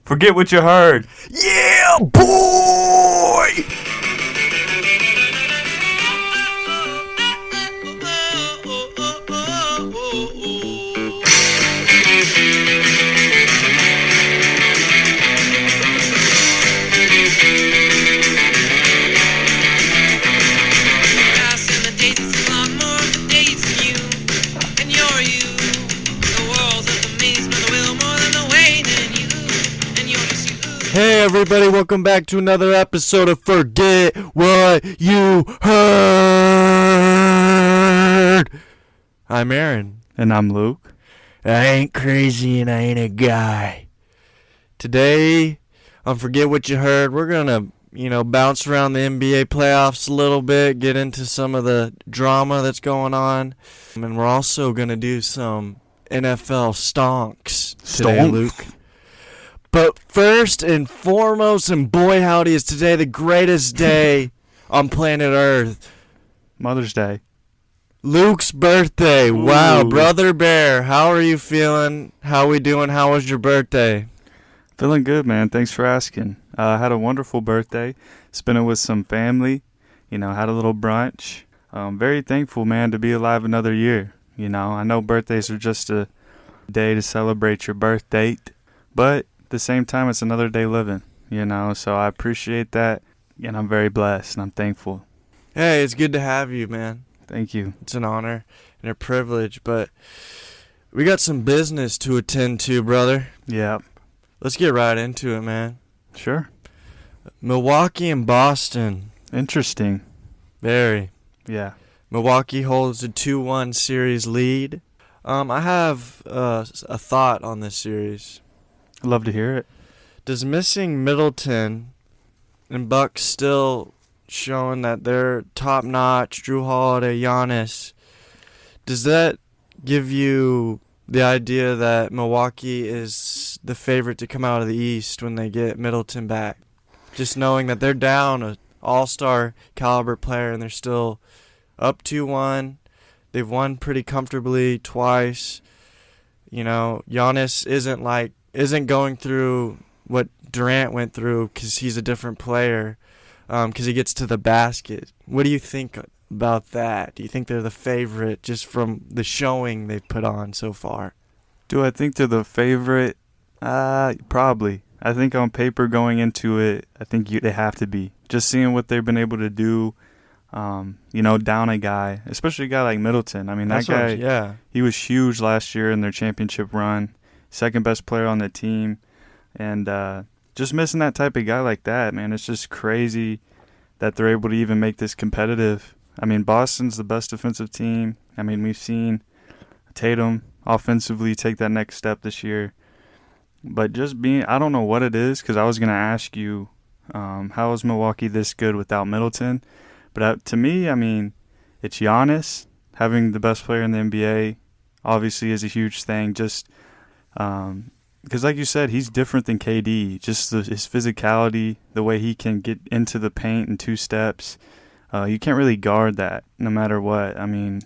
Forget what you heard. Yeah, boy! Hey everybody, welcome back to another episode of Forget What You Heard. I'm Aaron. And I'm Luke. I ain't crazy and I ain't a guy. Today, on Forget What You Heard, we're gonna, bounce around the NBA playoffs a little bit, get into some of the drama that's going on, and we're also gonna do some NFL stonks today, Luke. But first and foremost, and boy howdy, is today the greatest day on planet Earth. Mother's Day. Luke's birthday. Ooh. Wow, Brother Bear, how are you feeling? How we doing? How was your birthday? Feeling good, man. Thanks for asking. I had a wonderful birthday. Spent it with some family. Had a little brunch. Very thankful, man, to be alive another year. I know birthdays are just a day to celebrate your birth date, but at the same time, it's another day living, so I appreciate that, and I'm very blessed, and I'm thankful. Hey, it's good to have you, man. Thank you. It's an honor and a privilege, but we got some business to attend to, brother. Yeah. Let's get right into it, man. Sure. Milwaukee and Boston. Interesting. Very. Yeah. Milwaukee holds a 2-1 series lead. I have a thought on this series. I'd love to hear it. Does missing Middleton and Bucks still showing that they're top-notch, Drew Holiday, Giannis, does that give you the idea that Milwaukee is the favorite to come out of the East when they get Middleton back? Just knowing that they're down an all-star caliber player and they're still up 2-1. They've won pretty comfortably twice. Giannis isn't going through what Durant went through because he's a different player, because he gets to the basket. What do you think about that? Do you think they're the favorite just from the showing they've put on so far? Do I think they're the favorite? Probably. I think on paper going into it, I think they have to be. Just seeing what they've been able to do, down a guy, especially a guy like Middleton. I mean, that guy, he was huge last year in their championship run. Second best player on the team, and just missing that type of guy like that, man, it's just crazy that they're able to even make this competitive. I mean, Boston's the best defensive team. I mean, we've seen Tatum offensively take that next step this year, but I don't know what it is, because I was going to ask you, how is Milwaukee this good without Middleton? But to me, I mean, it's Giannis. Having the best player in the NBA obviously is a huge thing, just because like you said, he's different than KD. Just his physicality, the way he can get into the paint in 2 steps. You can't really guard that no matter what. I mean,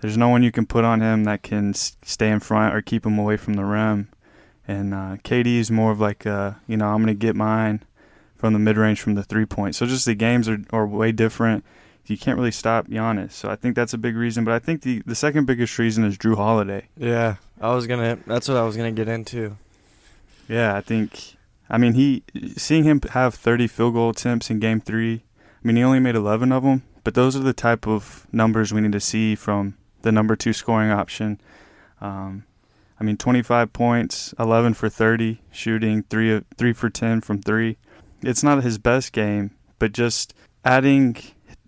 there's no one you can put on him that can stay in front or keep him away from the rim. And KD is more of like, I'm going to get mine from the mid-range from the 3-point. So just the games are way different. You can't really stop Giannis. So I think that's a big reason. But I think the second biggest reason is Drew Holiday. Yeah, that's what I was gonna get into. Yeah, seeing him have 30 field goal attempts in Game 3, I mean, he only made 11 of them, but those are the type of numbers we need to see from the number 2 scoring option. 25 points, 11 for 30, shooting 3 for 10 from 3. It's not his best game, but just adding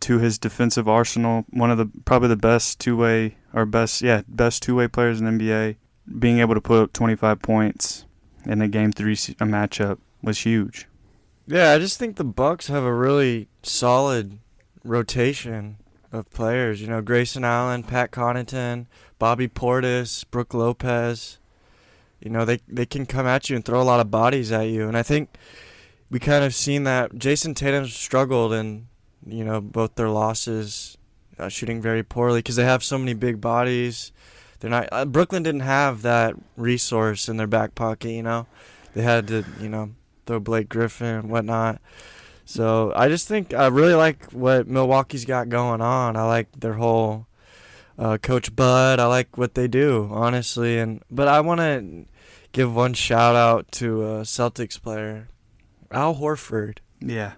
to his defensive arsenal, one of probably the best two-way players in the NBA, being able to put up 25 points in a Game 3 matchup was huge. Yeah, I just think the Bucks have a really solid rotation of players. Grayson Allen, Pat Connaughton, Bobby Portis, Brook Lopez. They can come at you and throw a lot of bodies at you. And I think we kind of seen that Jason Tatum struggled in both their losses, shooting very poorly because they have so many big bodies. They're not. Brooklyn didn't have that resource in their back pocket, They had to, throw Blake Griffin and whatnot. So I just think I really like what Milwaukee's got going on. I like their whole Coach Bud. I like what they do, honestly. But I want to give one shout out to a Celtics player, Al Horford. Yeah,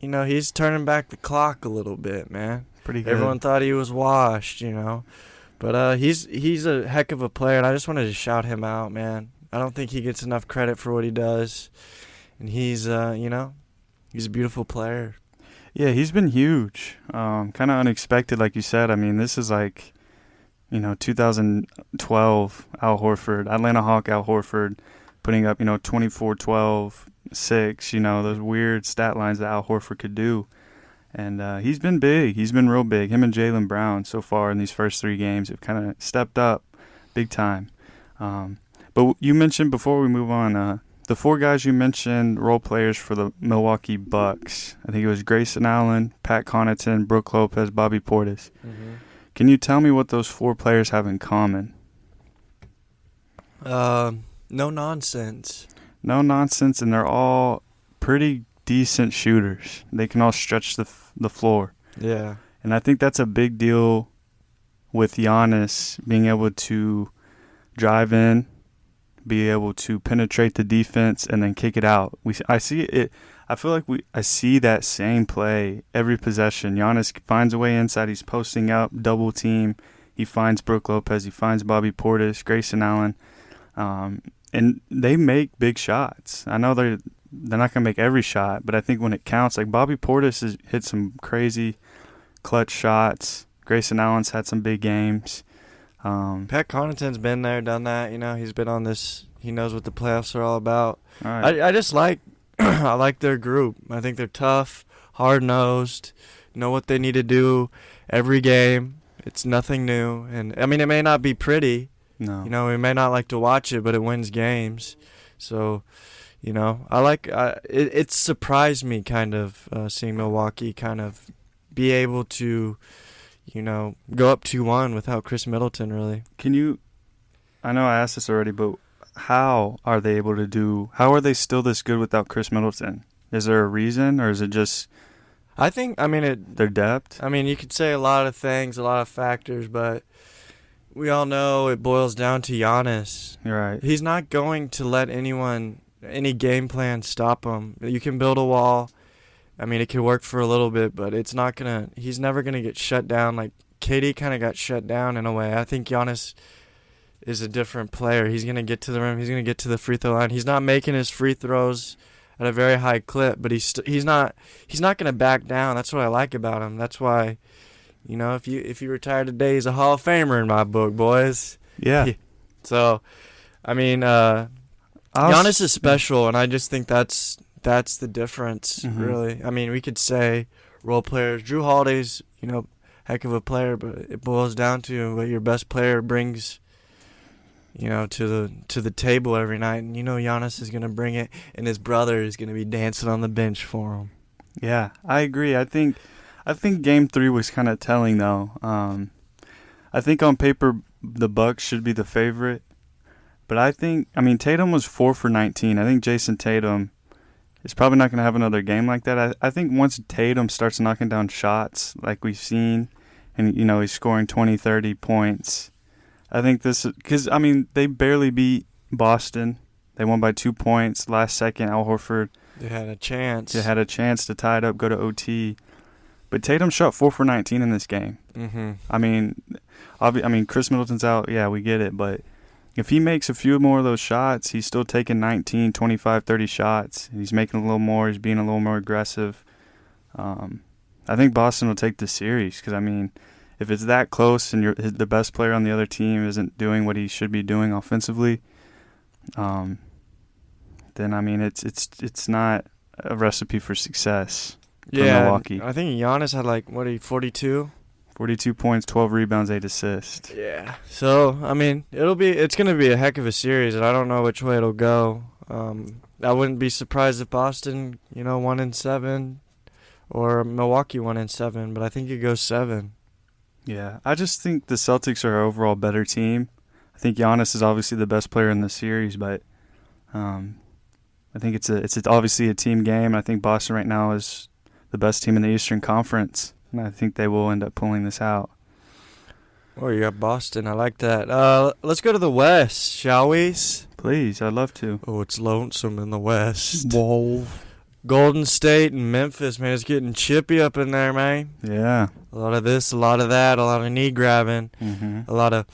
He's turning back the clock a little bit, man. pretty good. Everyone thought he was washed, But he's a heck of a player, and I just wanted to shout him out, man. I don't think he gets enough credit for what he does. And he's a beautiful player. Yeah, he's been huge. Kind of unexpected, like you said. I mean, this is like, 2012 Al Horford, Atlanta Hawk Al Horford, putting up, 24, 12, 6, those weird stat lines that Al Horford could do. And he's been big. He's been real big. Him and Jaylen Brown so far in these first 3 games have kind of stepped up big time. But you mentioned before we move on, the 4 guys you mentioned, role players for the Milwaukee Bucks. I think it was Grayson Allen, Pat Connaughton, Brook Lopez, Bobby Portis. Mm-hmm. Can you tell me what those 4 players have in common? No nonsense. No nonsense, and they're all pretty decent shooters. They can all stretch the floor. Yeah. And I think that's a big deal with Giannis being able to drive in, be able to penetrate the defense, and then kick it out. I see it. I feel like I see that same play every possession. Giannis finds a way inside. He's posting up, double team. He finds Brook Lopez. He finds Bobby Portis, Grayson Allen, and they make big shots. I know they're not gonna make every shot, but I think when it counts, like Bobby Portis has hit some crazy clutch shots. Grayson Allen's had some big games. Pat Connaughton's been there, done that. He's been on this. He knows what the playoffs are all about. All right. I just like I like their group. I think they're tough, hard-nosed, know what they need to do every game. It's nothing new. And, I mean, it may not be pretty. No. We may not like to watch it, but it wins games. So, I like it surprised me kind of seeing Milwaukee kind of be able to, go up 2-1 without Chris Middleton, really. I know I asked this already, but how are they still this good without Chris Middleton? Is there a reason, or is it just their depth? I mean, you could say a lot of things, a lot of factors, but we all know it boils down to Giannis. You're right. He's not going to let any game plan stop him. You can build a wall. I mean, it could work for a little bit, but he's never going to get shut down. Like, KD kind of got shut down in a way. I think Giannis is a different player. He's going to get to the rim. He's going to get to the free throw line. He's not making his free throws at a very high clip, but he's not going to back down. That's what I like about him. That's why, if you retire today, he's a Hall of Famer in my book, boys. Yeah. So, I mean, Giannis is special, and I just think that's the difference, really. I mean, we could say role players. Drew Holiday's, heck of a player, but it boils down to what your best player brings, to the table every night. And Giannis is going to bring it, and his brother is going to be dancing on the bench for him. Yeah, I agree. I think Game 3 was kind of telling, though. I think on paper the Bucks should be the favorite, but Tatum was 4 for 19. I think Jason Tatum is probably not going to have another game like that. I think once Tatum starts knocking down shots like we've seen, and he's scoring 20, 30 points, I think because they barely beat Boston. They won by 2 points last second. Al Horford. They had a chance. They had a chance to tie it up, go to OT. But Tatum shot 4 for 19 in this game. Mm-hmm. Chris Middleton's out. Yeah, we get it. But if he makes a few more of those shots, he's still taking 19, 25, 30 shots. He's making a little more. He's being a little more aggressive. I think Boston will take the series because, if it's that close and the best player on the other team isn't doing what he should be doing offensively, then it's not a recipe for success for Milwaukee. I think Giannis had 42? 42 points, 12 rebounds, 8 assists. Yeah. So, it's going to be a heck of a series, and I don't know which way it'll go. I wouldn't be surprised if Boston, 1-7, or Milwaukee 1-7, but I think it goes 7. Yeah, I just think the Celtics are an overall better team. I think Giannis is obviously the best player in the series, but I think it's obviously a team game. I think Boston right now is the best team in the Eastern Conference, and I think they will end up pulling this out. Oh, you got Boston. I like that. Let's go to the West, shall we? Please, I'd love to. Oh, it's lonesome in the West. Whoa. Golden State and Memphis, man, it's getting chippy up in there, man. Yeah. A lot of this, a lot of that, a lot of knee grabbing, a lot of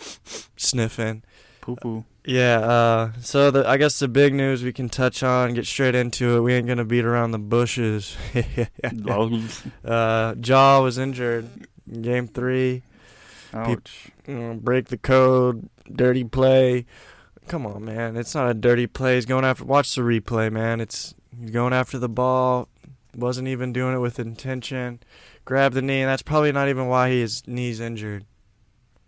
sniffing. Poo-poo. Yeah, so I guess the big news we can touch on, get straight into it. We ain't going to beat around the bushes. Jaw was injured in Game 3. Ouch. Break the code, dirty play. Come on, man. It's not a dirty play. He's going after. Watch the replay, man. He's going after the ball. Wasn't even doing it with intention. Grabbed the knee, and that's probably not even why his knee's injured.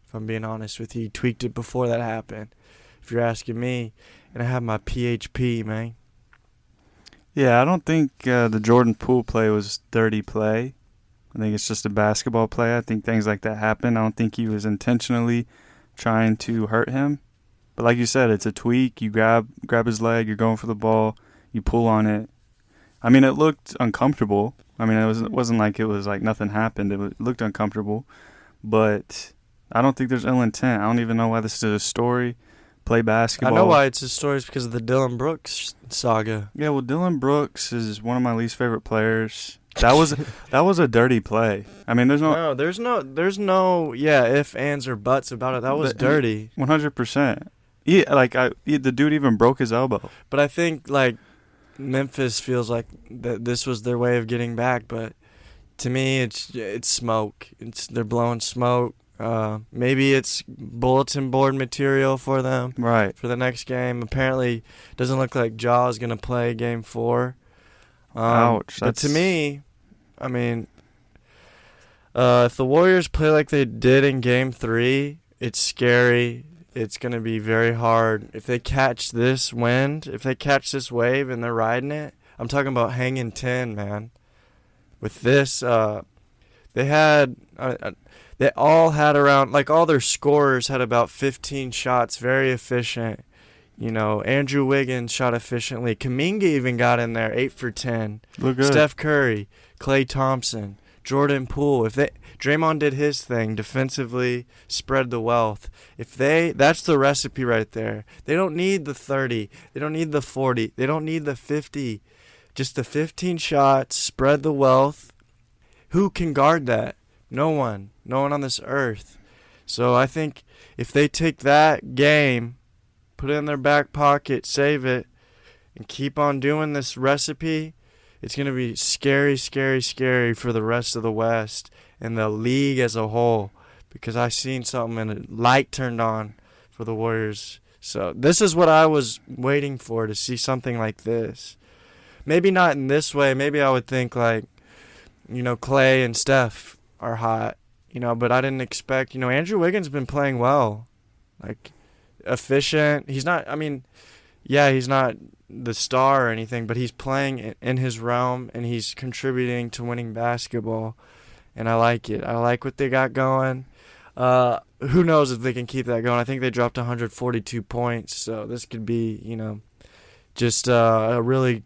If I'm being honest with you, he tweaked it before that happened. If you're asking me, and I have my PHP, man. Yeah, I don't think the Jordan Poole play was dirty play. I think it's just a basketball play. I think things like that happen. I don't think he was intentionally trying to hurt him. But like you said, it's a tweak. You grab his leg, you're going for the ball, you pull on it. I mean, it looked uncomfortable. I mean, it wasn't like it was like nothing happened. It looked uncomfortable. But I don't think there's ill intent. I don't even know why this is a story. Play basketball. I know why it's a story. It's because of the Dylan Brooks saga. Yeah, well, Dylan Brooks is one of my least favorite players. That was a dirty play. I mean, there's no ifs, ands, or buts about it. That was dirty. 100%. The dude even broke his elbow. But I think like Memphis feels like that this was their way of getting back. But to me, it's smoke. They're blowing smoke. Maybe it's bulletin board material for them. Right. For the next game. Apparently, doesn't look like Jaw is going to play Game 4. Ouch. But to me, I mean, if the Warriors play like they did in Game 3, it's scary. It's going to be very hard. If they catch this wind, if they catch this wave and they're riding it, I'm talking about hanging 10, man. With this, they all had around, like all their scorers had about 15 shots, very efficient. You know, Andrew Wiggins shot efficiently. Kuminga even got in there, 8 for 10. Look good. Steph Curry, Klay Thompson, Jordan Poole. Draymond did his thing defensively, spread the wealth. That's the recipe right there. They don't need the 30. They don't need the 40. They don't need the 50. Just the 15 shots, spread the wealth. Who can guard that? No one. No one on this earth. So I think if they take that game, put it in their back pocket, save it, and keep on doing this recipe, it's going to be scary, scary, scary for the rest of the West and the league as a whole, because I seen something and a light turned on for the Warriors. So this is what I was waiting for, to see something like this. Maybe not in this way. Maybe I would think like, Klay and Steph are hot, but I didn't expect, Andrew Wiggins has been playing well. Like, efficient. He's not, he's not the star or anything, but he's playing in his realm and he's contributing to winning basketball, and I like it. I like what they got going. Who knows if they can keep that going. I think they dropped 142 points, so this could be, just a really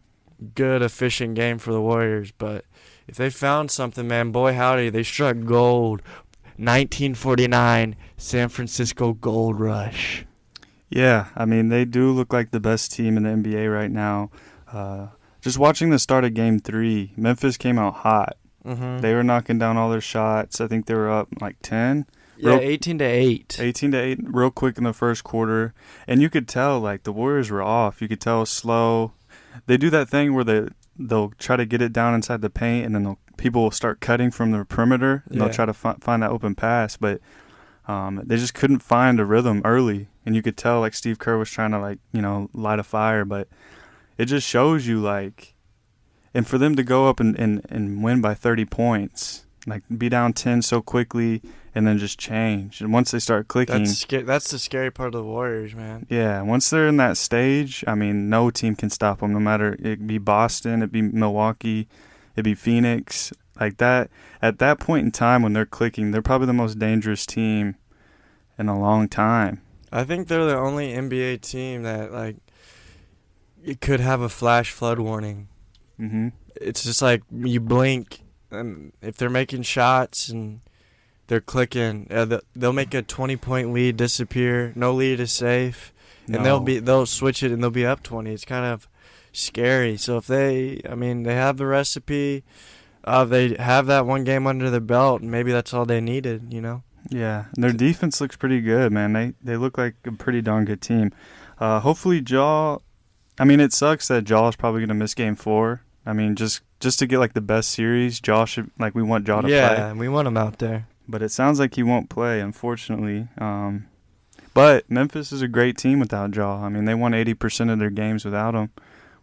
good, efficient game for the Warriors. But if they found something, man, boy howdy, they struck gold. 1949 San Francisco Gold Rush. Yeah, I mean, they do look like the best team in the NBA right now. Just watching the start of Game 3, Memphis came out hot. Mm-hmm. They were knocking down all their shots. I think they were up like 10. Yeah, 18-8. 18-8, real quick in the first quarter. And you could tell, like, the Warriors were off. You could tell it was slow. They do that thing where they'll try to get it down inside the paint, and then people will start cutting from the perimeter, and they'll try to find that open pass. But they just couldn't find a rhythm early. And you could tell, like, Steve Kerr was trying to, light a fire. But it just shows you, like, and for them to go up and win by 30 points, like, be down 10 so quickly and then just change. And once they start clicking. That's the scary part of the Warriors, man. Yeah, once they're in that stage, I mean, no team can stop them, no matter it be Boston, it be Milwaukee, it be Phoenix. Like that, at that point in time when they're clicking, they're probably the most dangerous team in a long time. I think they're the only NBA team that, like, it could have a flash flood warning. Mm-hmm. It's just like you blink, and if they're making shots and they're clicking, they'll make a 20-point lead disappear. No lead is safe, and No. they'll switch it and they'll be up 20. It's kind of scary. So if they have the recipe, they have that one game under their belt, and maybe that's all they needed. Yeah, and their defense looks pretty good, man. They look like a pretty darn good team. Hopefully, Jaw. I mean, it sucks that Jaw is probably going to miss Game 4. I mean, just to get like the best series, Jaw should we want Jaw to play. Yeah, we want him out there. But it sounds like he won't play, unfortunately. But Memphis is a great team without Jaw. I mean, they won 80% of their games without him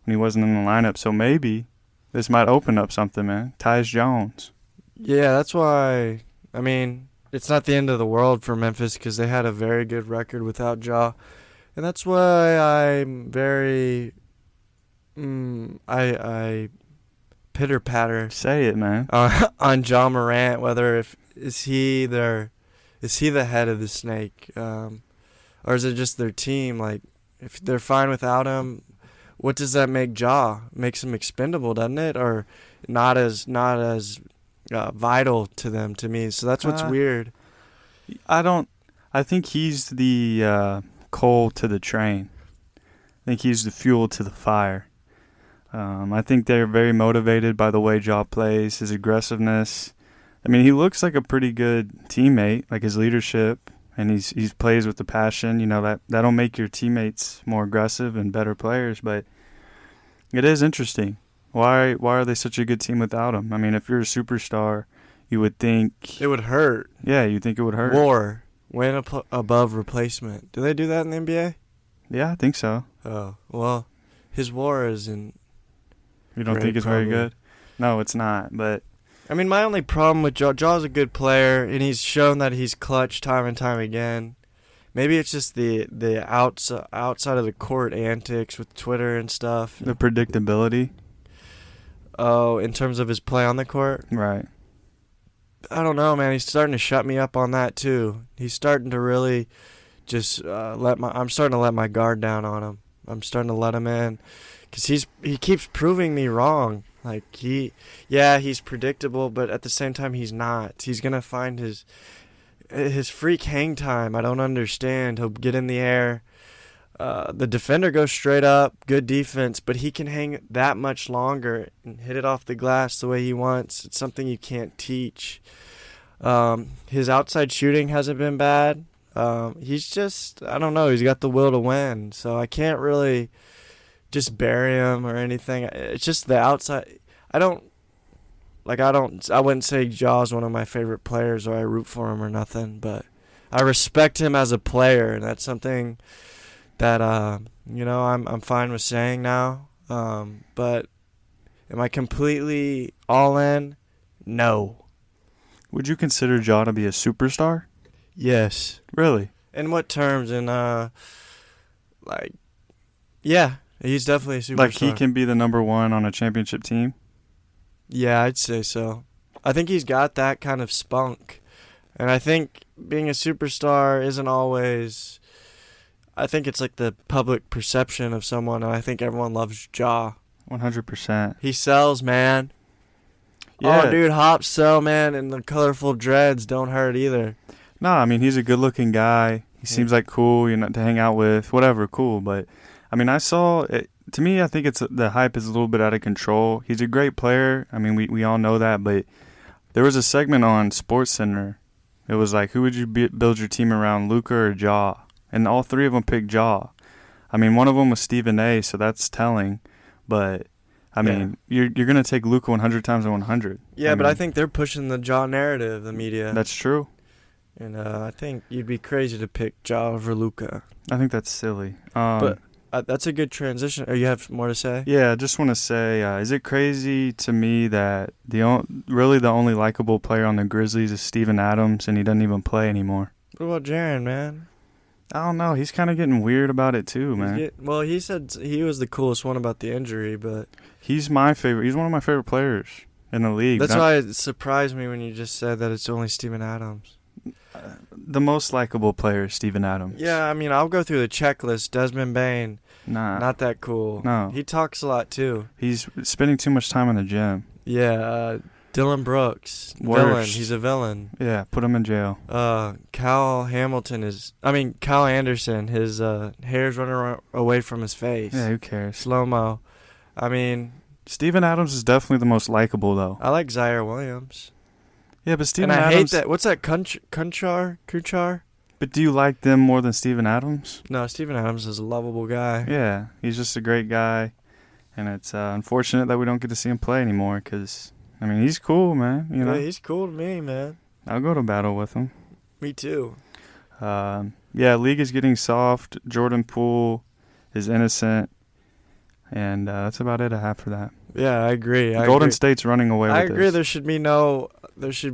when he wasn't in the lineup. So maybe this might open up something, man. Tyus Jones. Yeah, that's why. I mean, it's not the end of the world for Memphis because they had a very good record without Ja. And that's why I'm very I pitter patter Say it, man. on Ja Morant. Whether is he the head of the snake, or is it just their team? Like, if they're fine without him, what does that make Ja? Makes him expendable, doesn't it? Or not as vital to them, to me. So that's what's weird. I think he's the coal to the train. I think he's the fuel to the fire. I think they're very motivated by the way Ja plays, his aggressiveness. I mean, he looks like a pretty good teammate, like his leadership, and he plays with the passion. That'll make your teammates more aggressive and better players. But it is interesting. Why are they such a good team without him? I mean, if you're a superstar, you would think it would hurt. Yeah, you think it would hurt. WAR, win above replacement. Do they do that in the NBA? Yeah, I think so. Oh, well, his WAR isn't. You don't think it's very good? No, it's not. But I mean, my only problem with Jaw's a good player, and he's shown that he's clutch time and time again. Maybe it's just the outside of the court antics with Twitter and stuff. The predictability. Oh, in terms of his play on the court? Right. I don't know, man. He's starting to shut me up on that, too. He's starting to really just I'm starting to let my guard down on him. I'm starting to let him in. Because he keeps proving me wrong. Like, he's predictable, but at the same time, he's not. He's going to find his freak hang time. I don't understand. He'll get in the air. The defender goes straight up, good defense, but he can hang that much longer and hit it off the glass the way he wants. It's something you can't teach. His outside shooting hasn't been bad. He's just, I don't know, he's got the will to win. So I can't really just bury him or anything. It's just the outside. I wouldn't say Jaw's one of my favorite players or I root for him or nothing, but I respect him as a player, and that's something that I'm fine with saying now. But am I completely all in? No. Would you consider Ja to be a superstar? Yes. Really? In what terms? Yeah, he's definitely a superstar. Like he can be the number one on a championship team? Yeah, I'd say so. I think he's got that kind of spunk. And I think being a superstar isn't always... I think it's like the public perception of someone, and I think everyone loves Ja. 100%. He sells, man. Yeah. Oh, dude, hops sell, man, and the colorful dreads don't hurt either. No, I mean, he's a good-looking guy. He seems like cool, to hang out with, whatever, cool. But, I mean, I saw it. To me, I think the hype is a little bit out of control. He's a great player. I mean, we all know that. But there was a segment on SportsCenter. It was like, who would you build your team around, Luka or Ja? And all three of them picked Ja. I mean, one of them was Stephen A., so that's telling. But, I mean, you're going to take Luka 100 times on 100. Yeah, but I think they're pushing the Ja narrative, the media. That's true. And I think you'd be crazy to pick Ja over Luka. I think that's silly. But that's a good transition. Or you have more to say? Yeah, I just want to say, is it crazy to me that really the only likable player on the Grizzlies is Steven Adams, and he doesn't even play anymore? What about Jaren, man? I don't know. He's kind of getting weird about it too, man. Well, he said he was the coolest one about the injury, but... He's my favorite. He's one of my favorite players in the league. That's why it surprised me when you just said that it's only Steven Adams. The most likable player is Steven Adams. Yeah, I mean, I'll go through the checklist. Desmond Bane. Nah, Not that cool. no. He talks a lot too. He's spending too much time in the gym. Yeah, Dylan Brooks. Villain. Worst. He's a villain. Yeah, put him in jail. Kyle Anderson, his hair's running away from his face. Yeah, who cares? Slow-mo. I mean, Steven Adams is definitely the most likable, though. I like Zaire Williams. Yeah, but Steven And I Adams... hate that. What's that, Kunchar? But do you like them more than Steven Adams? No, Steven Adams is a lovable guy. Yeah, he's just a great guy. And it's unfortunate that we don't get to see him play anymore because, I mean, he's cool, man. You know, Yeah, he's cool to me, man. I'll go to battle with him. Me too. Yeah, league is getting soft. Jordan Poole is innocent. And that's about it I have for that. Yeah, I agree. Golden State's running away with I this. agree. There should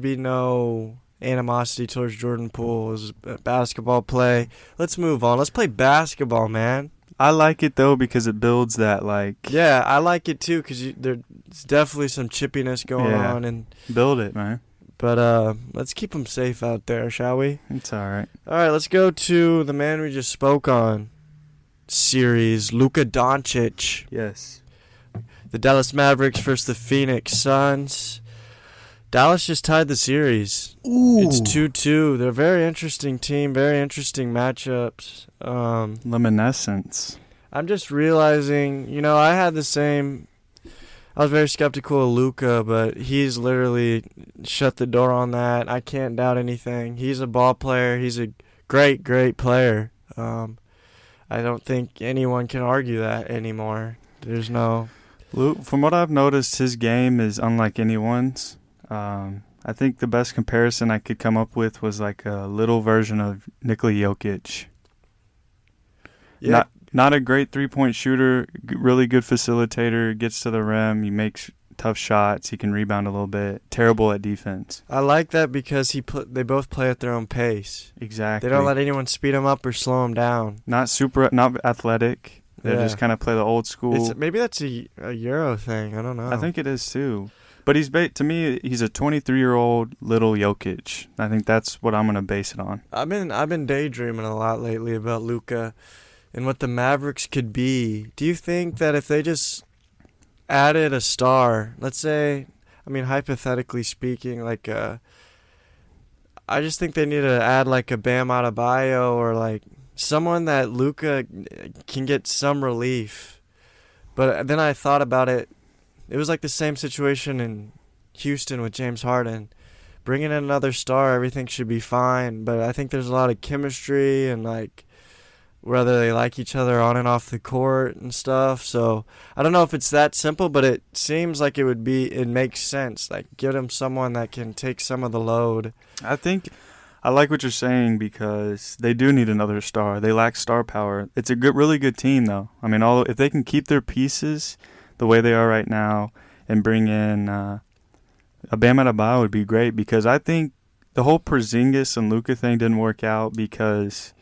be no animosity towards Jordan Poole as a basketball play. Let's move on. Let's play basketball, man. I like it, though, because it builds that, like... Yeah, I like it, too, because there's definitely some chippiness going on. And build it, man. But let's keep them safe out there, shall we? It's all right. All right, let's go to the man we just spoke on. Series, Luka Doncic. Yes. The Dallas Mavericks versus the Phoenix Suns. Dallas just tied the series. Ooh. It's 2-2. They're a very interesting team, very interesting matchups. Luminescence. I'm just realizing, I was very skeptical of Luka, but he's literally shut the door on that. I can't doubt anything. He's a ball player. He's a great, great player. I don't think anyone can argue that anymore. There's no... Luke, from what I've noticed, his game is unlike anyone's. I think the best comparison I could come up with was like a little version of Nikola Jokic. Yeah. Not a great three-point shooter, really good facilitator, gets to the rim, he makes tough shots, he can rebound a little bit. Terrible at defense. I like that because they both play at their own pace. Exactly. They don't let anyone speed them up or slow them down. Not athletic. They just kind of play the old school. Maybe that's a Euro thing. I don't know. I think it is too. But to me, he's a 23-year-old little Jokic. I think that's what I'm gonna base it on. I've been daydreaming a lot lately about Luka and what the Mavericks could be. Do you think that if they just added a star, let's say, hypothetically speaking, like I just think they need to add like a Bam Adebayo or like someone that Luka can get some relief. But then I thought about it. It was like the same situation in Houston with James Harden. Bringing in another star, everything should be fine. But I think there's a lot of chemistry and like whether they like each other on and off the court and stuff. So I don't know if it's that simple, but it seems like it makes sense. Like give them someone that can take some of the load. I like what you're saying because they do need another star. They lack star power. It's a really good team though. If they can keep their pieces the way they are right now and bring in a Bam Adebayo would be great because I think the whole Porzingis and Luka thing didn't work out because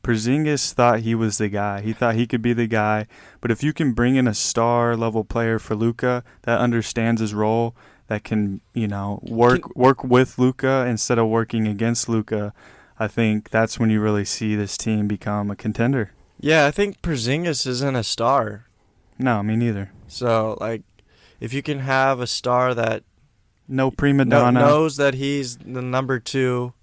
Porzingis thought he was the guy. He thought he could be the guy. But if you can bring in a star-level player for Luka that understands his role, that can, work with Luka instead of working against Luka, I think that's when you really see this team become a contender. Yeah, I think Porzingis isn't a star. No, me neither. So, like, if you can have a star that no prima donna knows that he's the number 2,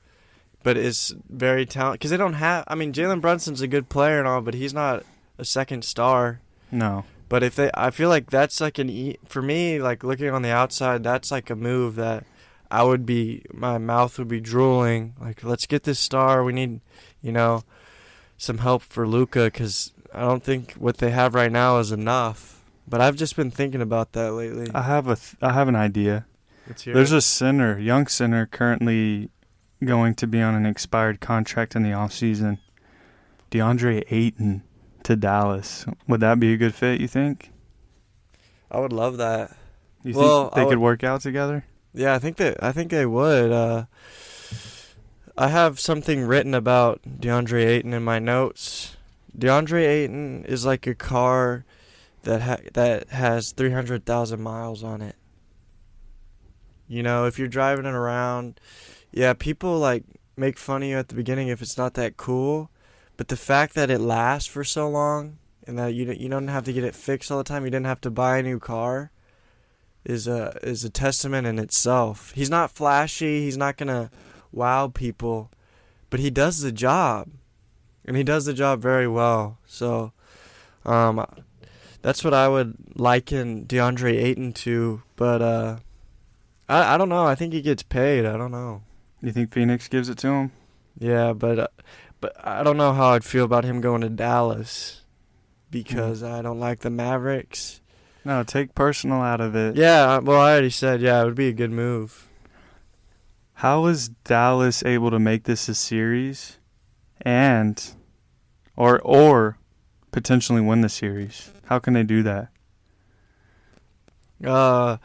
but is very talented. Because they don't have... Jalen Brunson's a good player and all, but he's not a second star. No. But I feel like that's like for me, like looking on the outside, that's like a move that my mouth would be drooling. Like, let's get this star. We need, some help for Luka because I don't think what they have right now is enough. But I've just been thinking about that lately. I have an idea. There's a young center currently going to be on an expired contract in the offseason. DeAndre Ayton to Dallas. Would that be a good fit, you think? I would love that. You think they could work out together? Yeah, I think they would. I have something written about DeAndre Ayton in my notes. DeAndre Ayton is like a car that has 300,000 miles on it. If you're driving it around, yeah, people like make fun of you at the beginning if it's not that cool. But the fact that it lasts for so long and that you don't have to get it fixed all the time. You didn't have to buy a new car. Is a testament in itself. He's not flashy. He's not gonna wow people, but he does the job, and he does the job very well. So, that's what I would liken DeAndre Ayton to. But I don't know. I think he gets paid. I don't know. You think Phoenix gives it to him? Yeah, but I don't know how I'd feel about him going to Dallas because I don't like the Mavericks. No, take personal out of it. Yeah, well, I already said, yeah, it would be a good move. How is Dallas able to make this a series and or potentially win the series? How can they do that? I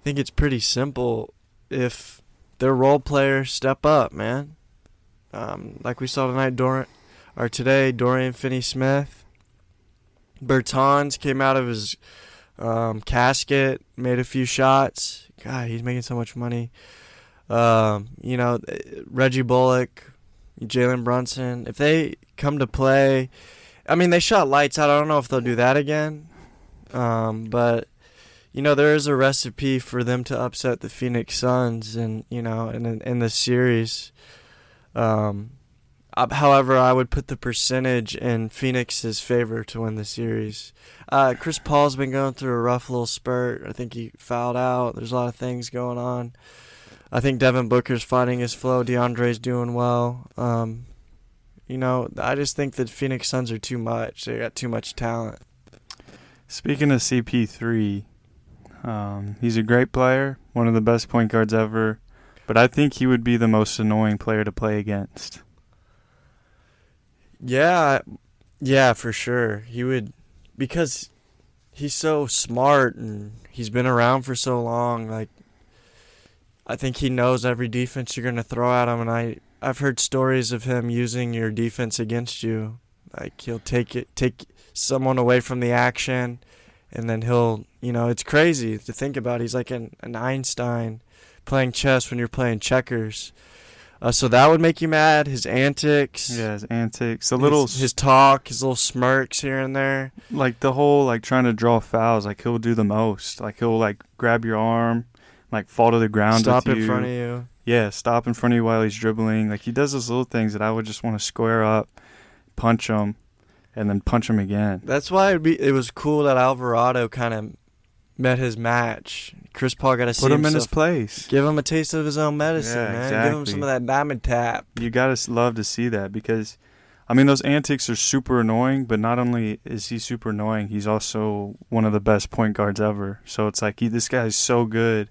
think it's pretty simple if their role players step up, man. Like we saw today, Dorian Finney-Smith. Bertans came out of his casket, made a few shots. God, he's making so much money. Reggie Bullock, Jalen Brunson. If they come to play, I mean, they shot lights out. I don't know if they'll do that again. But there is a recipe for them to upset the Phoenix Suns, and in the series. However, I would put the percentage in Phoenix's favor to win the series. Chris Paul's been going through a rough little spurt. I think he fouled out. There's a lot of things going on. I think Devin Booker's finding his flow. DeAndre's doing well. I just think that Phoenix Suns are too much. They got too much talent. Speaking of CP3, he's a great player, one of the best point guards ever, but I think he would be the most annoying player to play against. Yeah, for sure. He would, because he's so smart and he's been around for so long. Like, I think he knows every defense you're going to throw at him, and I've heard stories of him using your defense against you. Like, he'll take someone away from the action, and then he'll, it's crazy to think about. He's like an Einstein playing chess when you're playing checkers. So that would make you mad. His antics. Yeah, his antics. His talk, his little smirks here and there. Like the whole, trying to draw fouls, he'll do the most. He'll, grab your arm, fall to the ground Stop with in front of you. Yeah, stop in front of you while he's dribbling. He does those little things that I would just want to square up, punch him, and then punch him again. That's why it was cool that Alvarado kind of met his match. Chris Paul got to see Put him himself, in his place. Give him a taste of his own medicine, yeah, man. Exactly. Give him some of that diamond tap. You got to love to see that because, those antics are super annoying, but not only is he super annoying, he's also one of the best point guards ever. So it's this guy is so good,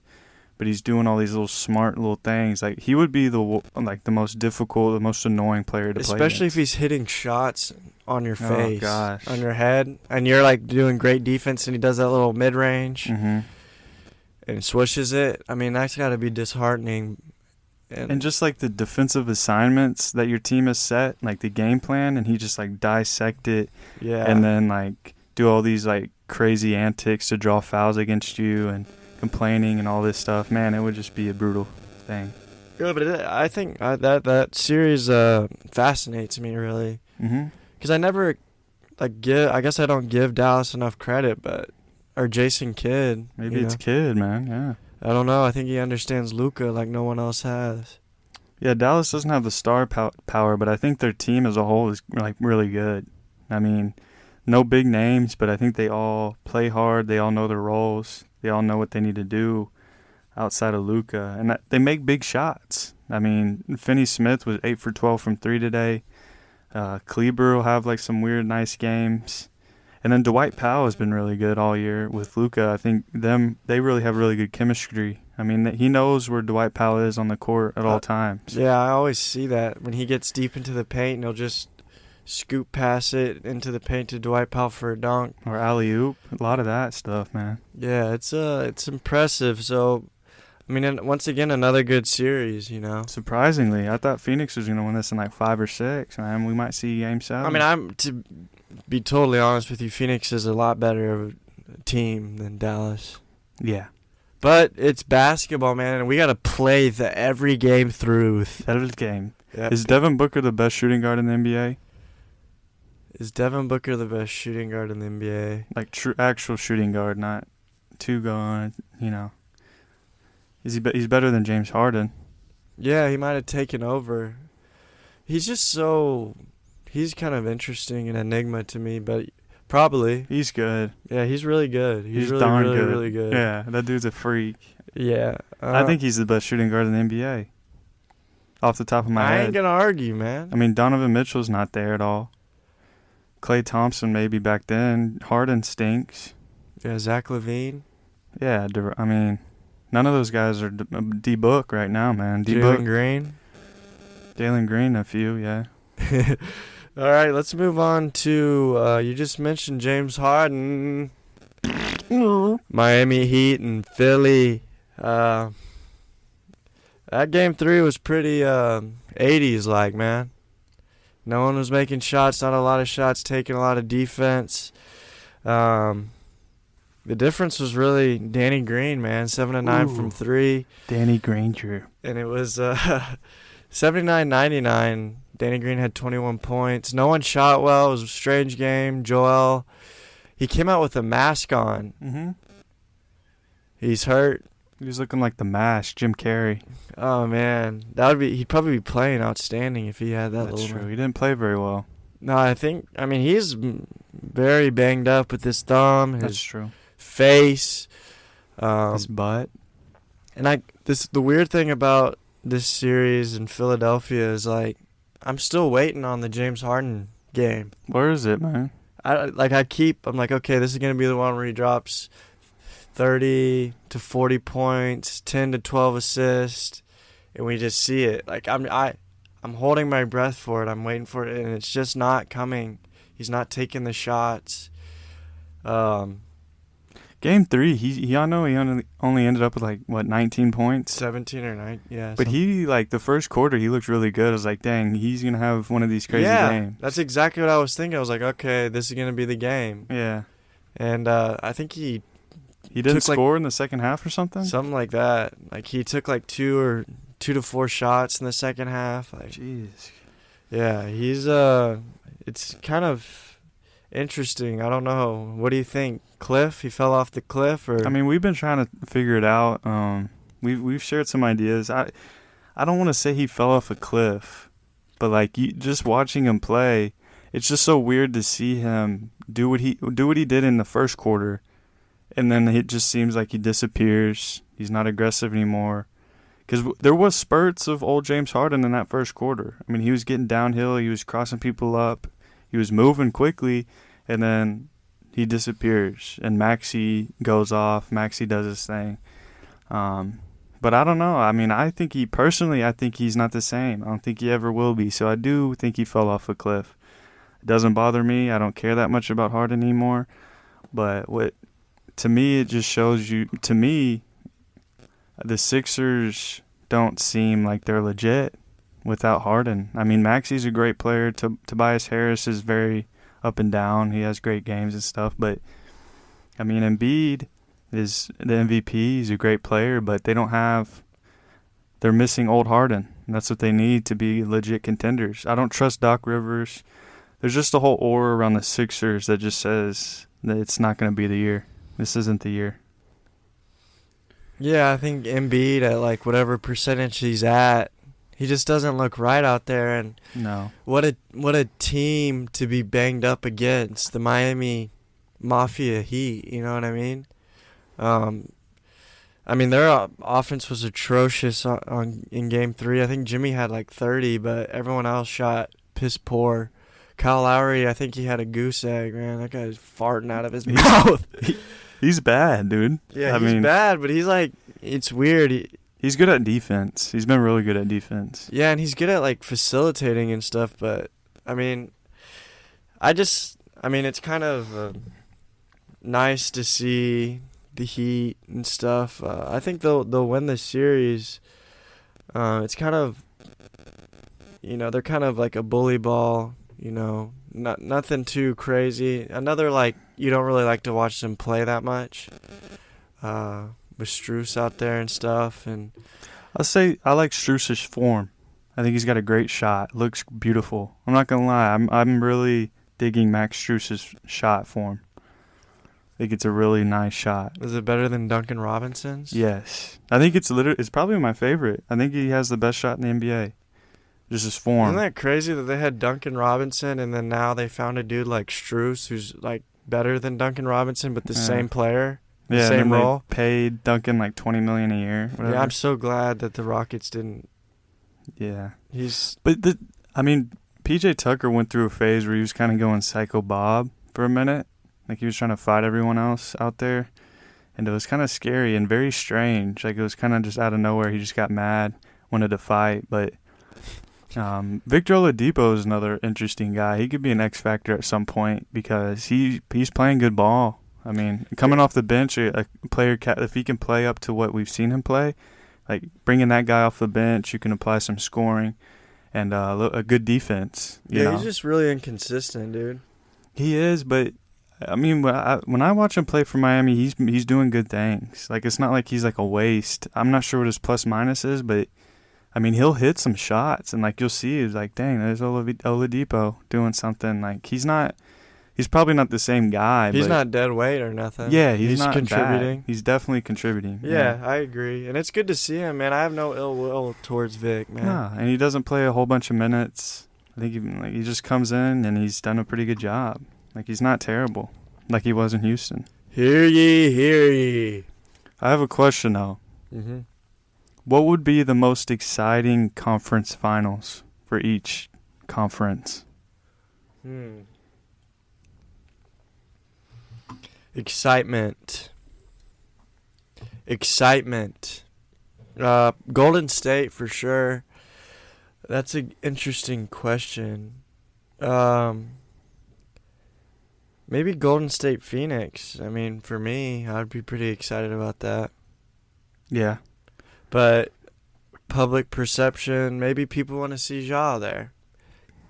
but he's doing all these little smart little things. He would be the most difficult, the most annoying player to play Especially against. if he's hitting shots on your face, gosh. on your head, and you're doing great defense, and he does that little mid-range. Mm-hmm. And swishes it. That's got to be disheartening. And just the defensive assignments that your team has set, the game plan, and he just dissect it. Yeah. And then do all these crazy antics to draw fouls against you and complaining and all this stuff. Man, it would just be a brutal thing. Yeah, but I think that series fascinates me really. Mm-hmm. Because I never I guess I don't give Dallas enough credit, or Jason Kidd. Maybe it's Kidd, man. Yeah. I don't know. I think he understands Luka like no one else has. Yeah, Dallas doesn't have the star power, but I think their team as a whole is really good. No big names, but I think they all play hard. They all know their roles. They all know what they need to do outside of Luka, and they make big shots. Finney-Smith was 8 for 12 from 3 today. Kleber will have some weird, nice games. And then Dwight Powell has been really good all year with Luka. I think they really have really good chemistry. He knows where Dwight Powell is on the court at all times. Yeah, I always see that. When he gets deep into the paint, he'll just scoop pass it into the paint to Dwight Powell for a dunk. Or alley-oop. A lot of that stuff, man. Yeah, it's impressive. So, once again, another good series, Surprisingly, I thought Phoenix was going to win this in 5 or 6, man. We might see Game 7. To be totally honest with you, Phoenix is a lot better of a team than Dallas. Yeah. But it's basketball, man, and we got to play every game through. Every game. Yep. Is Devin Booker the best shooting guard in the NBA? Is Devin Booker the best shooting guard in the NBA? Like true actual shooting guard, not two going. He's better than James Harden. Yeah, he might have taken over. He's just so. He's kind of interesting, an enigma to me, but probably. He's good. Yeah, he's really good. He's really, darn really, good. really good. Yeah, that dude's a freak. Yeah. I think he's the best shooting guard in the NBA. Off the top of my I head. ain't gonna argue, man. I mean, Donovan Mitchell's not there at all. Klay Thompson maybe back then. Harden stinks. Yeah, Zach LaVine. Yeah, I mean, none of those guys are D-Book right now, man. D-Book. Jalen Green. Jalen Green, a few, yeah. All right, let's move on to, you just mentioned James Harden. Miami Heat and Philly. That game 3 was pretty 80s like, man. No one was making shots, not a lot of shots taken, a lot of defense. The difference was really Danny Green, man, 7 of 9 from 3. Danny Granger. And it was 79-99. Danny Green had 21 points. No one shot well. It was a strange game. Joel, he came out with a mask on. Mm-hmm. He's hurt. He's looking like the Mask, Jim Carrey. Oh man, he'd probably be playing outstanding if he had that. That's little true. He didn't play very well. No, I mean he's very banged up with his thumb, his That's true. face, His butt. and the weird thing about this series in Philadelphia is like I'm still waiting on the James Harden game. Where is it, man? I'm like, okay, this is gonna be the one where he drops 30 to 40 points, 10 to 12 assists, and we just see it. Like I'm holding my breath for it. I'm waiting for it, and it's just not coming. He's not taking the shots. Game 3, he only ended up with 19 points, 17 or 9, yeah. But he the first quarter he looked really good. I was like, dang, he's gonna have one of these crazy games. That's exactly what I was thinking. I was like, okay, this is gonna be the game. Yeah. And I think he didn't score in the second half or something. Something like that. Like he took 2 to 4 shots in the second half. Like, jeez. Yeah, he's it's kind of interesting. I don't know. What do you think? Cliff? He fell off the cliff, or? I mean, we've been trying to figure it out. We've shared some ideas. I don't want to say he fell off a cliff, but just watching him play, it's just so weird to see him do what he did in the first quarter, and then it just seems like he disappears. He's not aggressive anymore. Because there was spurts of old James Harden in that first quarter. I mean, he was getting downhill. He was crossing people up. He was moving quickly, and then he disappears. And Maxey goes off. Maxey does his thing. But I don't know. I mean, I think he's not the same. I don't think he ever will be. So I do think he fell off a cliff. It doesn't bother me. I don't care that much about Harden anymore. But to me, it just shows you, to me, the Sixers don't seem like they're legit without Harden. I mean, Maxey's a great player. Tobias Harris is very up and down. He has great games and stuff. But, I mean, Embiid is the MVP. He's a great player, but they're missing old Harden. And that's what they need to be legit contenders. I don't trust Doc Rivers. There's just a whole aura around the Sixers that just says that it's not going to be the year. This isn't the year. Yeah, I think Embiid at whatever percentage he's at, he just doesn't look right out there. And no, what a team to be banged up against, the Miami Mafia Heat. You know what I mean? I mean their offense was atrocious in Game 3. I think Jimmy had 30, but everyone else shot piss poor. Kyle Lowry, I think he had a goose egg. Man, that guy's farting out of his mouth. He's bad, dude. Yeah, he's bad, but he's it's weird. He's good at defense. He's been really good at defense. Yeah, and he's good at facilitating and stuff, but I mean it's kind of nice to see the Heat and stuff. I think they'll win the series. It's kind of they're kind of like a bully ball, nothing too crazy. Another you don't really like to watch them play that much. With Strus out there and stuff, and I'll say I like Strus's form. I think he's got a great shot. Looks beautiful. I'm not gonna lie. I'm really digging Max Strus's shot for him. I think it's a really nice shot. Is it better than Duncan Robinson's? Yes. I think it's probably my favorite. I think he has the best shot in the NBA. Just his form. Isn't that crazy that they had Duncan Robinson and then now they found a dude like Strus who's like better than Duncan Robinson but the same player, yeah, same and role? They paid Duncan like $20 million a year. Whatever. Yeah, I'm so glad that the Rockets didn't. Yeah. But PJ Tucker went through a phase where he was kind of going psycho Bob for a minute. Like he was trying to fight everyone else out there. And it was kind of scary and very strange. Like it was kind of just out of nowhere. He just got mad, wanted to fight. But Victor Oladipo is another interesting guy. He could be an X factor at some point because he's playing good ball. I mean, coming off the bench, a player, if he can play up to what we've seen him play, like bringing that guy off the bench, you can apply some scoring and a good defense. You know? He's just really inconsistent, dude. He is, but I mean, when I watch him play for Miami, he's doing good things. Like it's not like he's like a waste. I'm not sure what his plus minus is, but I mean he'll hit some shots, and like you'll see, it's like dang, there's Oladipo doing something. Like he's probably not the same guy. He's but not dead weight or nothing. Yeah, he's not contributing. Bad. He's definitely contributing. Yeah, I agree, and it's good to see him, man. I have no ill will towards Vic, man. Yeah, and he doesn't play a whole bunch of minutes. I think he just comes in and he's done a pretty good job. Like, he's not terrible, like he was in Houston. Hear ye, hear ye. I have a question, though. Mm-hmm. What would be the most exciting conference finals for each conference? Excitement. Golden State, for sure. That's an interesting question. Maybe Golden State Phoenix. I mean, for me, I'd be pretty excited about that. Yeah. But public perception, maybe people want to see Ja there.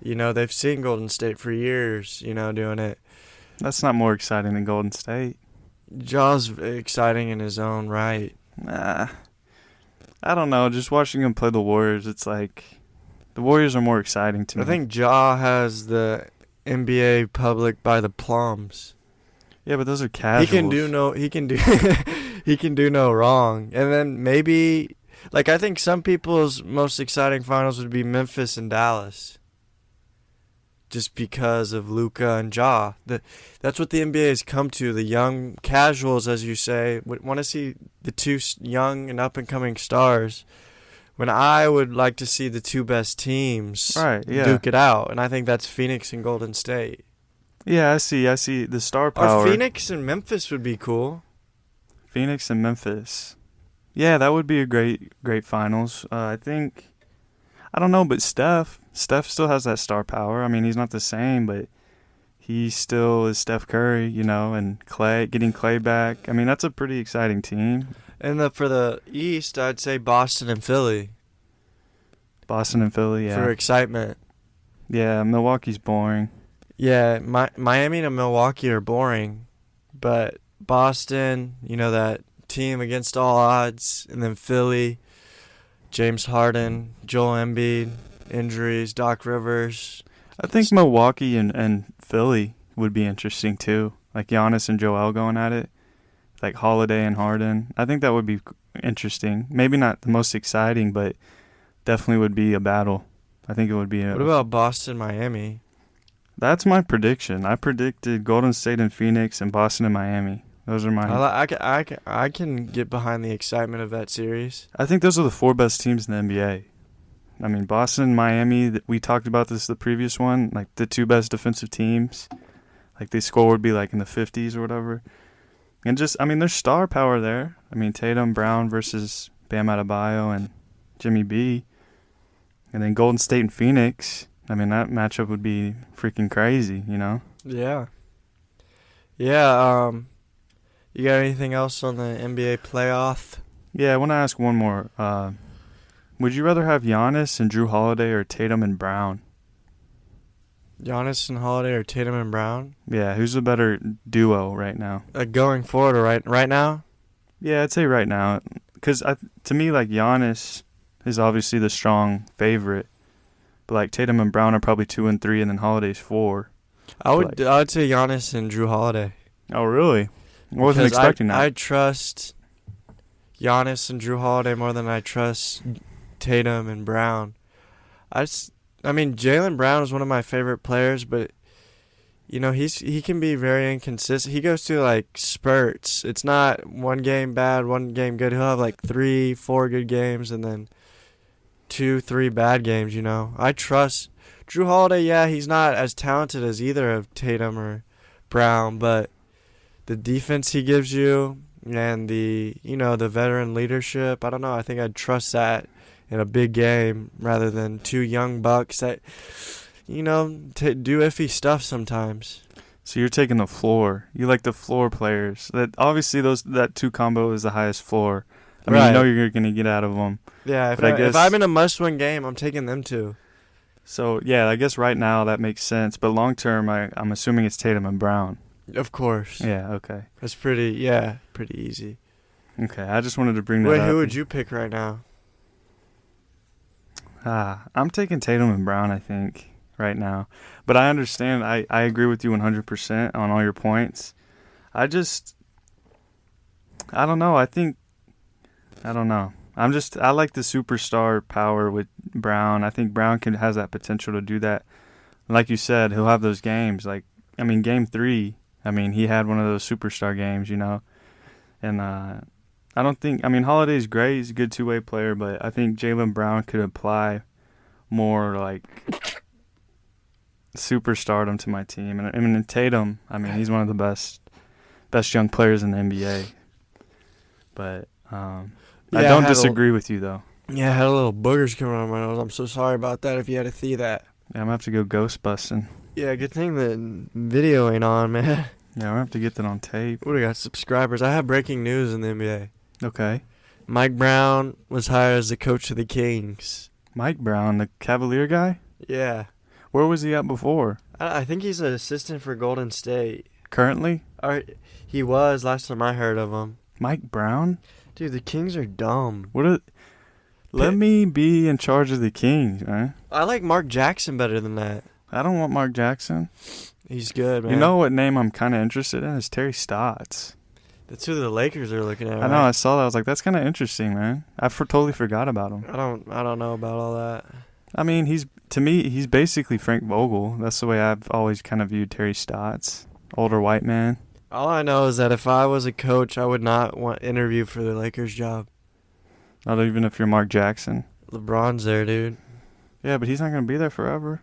You know, they've seen Golden State for years, doing it. That's not more exciting than Golden State. Ja's exciting in his own right. Nah. I don't know. Just watching him play the Warriors, it's like the Warriors are more exciting to me. I think Ja has the NBA public by the plums. Yeah, but those are casuals. He can do no wrong. And then maybe, like, I think some people's most exciting finals would be Memphis and Dallas. Just because of Luka and Ja. That's what the NBA has come to. The young casuals, as you say, want to see the two young and up-and-coming stars. When I would like to see the two best teams duke it out. And I think that's Phoenix and Golden State. Yeah, I see the star power. Or Phoenix and Memphis would be cool. Phoenix and Memphis. Yeah, that would be a great finals. I think, I don't know, but Steph still has that star power. I mean, he's not the same, but he still is Steph Curry, and Clay, getting Clay back. I mean, that's a pretty exciting team. And for the East, I'd say Boston and Philly. Boston and Philly, yeah. For excitement. Yeah, Milwaukee's boring. Yeah, Miami and Milwaukee are boring, but Boston, that team against all odds, and then Philly, James Harden, Joel Embiid, injuries, Doc Rivers. I think Milwaukee and Philly would be interesting too, like Giannis and Joel going at it, like Holiday and Harden. I think that would be interesting. Maybe not the most exciting, but definitely would be a battle. I think it would be. What about Boston, Miami? That's my prediction. I predicted Golden State and Phoenix and Boston and Miami. Those are my. I can get behind the excitement of that series. I think those are the four best teams in the NBA. I mean, Boston, Miami. We talked about this the previous one. Like the two best defensive teams. Like the score would be like in the 50s or whatever. And just, I mean, there's star power there. I mean, Tatum, Brown versus Bam Adebayo and Jimmy B. And then Golden State and Phoenix. I mean, that matchup would be freaking crazy, Yeah. Yeah, you got anything else on the NBA playoff? Yeah, I want to ask one more. Would you rather have Giannis and Drew Holiday or Tatum and Brown? Giannis and Holiday or Tatum and Brown? Yeah, who's the better duo right now? Going forward or right now? Yeah, I'd say right now. Because to me, like, Giannis is obviously the strong favorite. But, like, Tatum and Brown are probably 2 and 3, and then Holiday's 4. I Like, would say Giannis and Drew Holiday. oh, really? I wasn't Because expecting that. I trust Giannis and Drew Holiday more than I trust Tatum and Brown. I mean, Jaylen Brown is one of my favorite players, but he can be very inconsistent. He goes through like spurts. It's not one game bad, one game good. He'll have like 3-4 good games and then 2-3 bad games. I trust Drew Holiday. Yeah, he's not as talented as either of Tatum or Brown, but the defense he gives you and the veteran leadership, I don't know. I think I'd trust that in a big game rather than two young bucks that do iffy stuff sometimes. So you're taking the floor. You like the floor players. That obviously that two combo is the highest floor. I mean, Right. you know you're going to get out of them. Yeah, But I guess- if I'm in a must-win game, I'm taking them two. So yeah, I guess right now that makes sense. But long term, I'm assuming it's Tatum and Brown. Of course. Yeah. Okay. That's pretty easy. Okay. I just wanted to bring that Wait, up. who would you pick right now? I'm taking Tatum and Brown, I think, right now. But I understand. I agree with you 100% on all your points. I don't know. I don't know. I like the superstar power with Brown. I think Brown has that potential to do that. Like you said, he'll have those games. Game 3, he had one of those superstar games, And I don't think, Holiday's great. He's a good two-way player, but I think Jaylen Brown could apply more like superstardom to my team. And Tatum, he's one of the best young players in the NBA. But I don't disagree with you, though. Yeah, I had a little boogers coming on my nose. I'm so sorry about that if you had to see that. Yeah, I'm going to have to go ghost busting. Yeah, good thing the video ain't on, man. Yeah, I'm going to have to get that on tape. We got subscribers. I have breaking news in the NBA. Okay. Mike Brown was hired as the coach of the Kings. Mike Brown, the Cavalier guy? Yeah. Where was he at before? I think he's an assistant for Golden State. Currently? He was last time I heard of him. Mike Brown? Dude, the Kings are dumb. Let me be in charge of the Kings, man. I like Mark Jackson better than that. I don't want Mark Jackson. He's good, man. You know what name I'm kind of interested in is Terry Stotts. That's who the Lakers are looking at. I know. I saw that. I was like, that's kind of interesting, man. Totally forgot about him. I don't know about all that. To me, he's basically Frank Vogel. That's the way I've always kind of viewed Terry Stotts. Older white man. All I know is that if I was a coach, I would not want to interview for the Lakers job. Not even if you're Mark Jackson. LeBron's there, dude. Yeah, but he's not going to be there forever.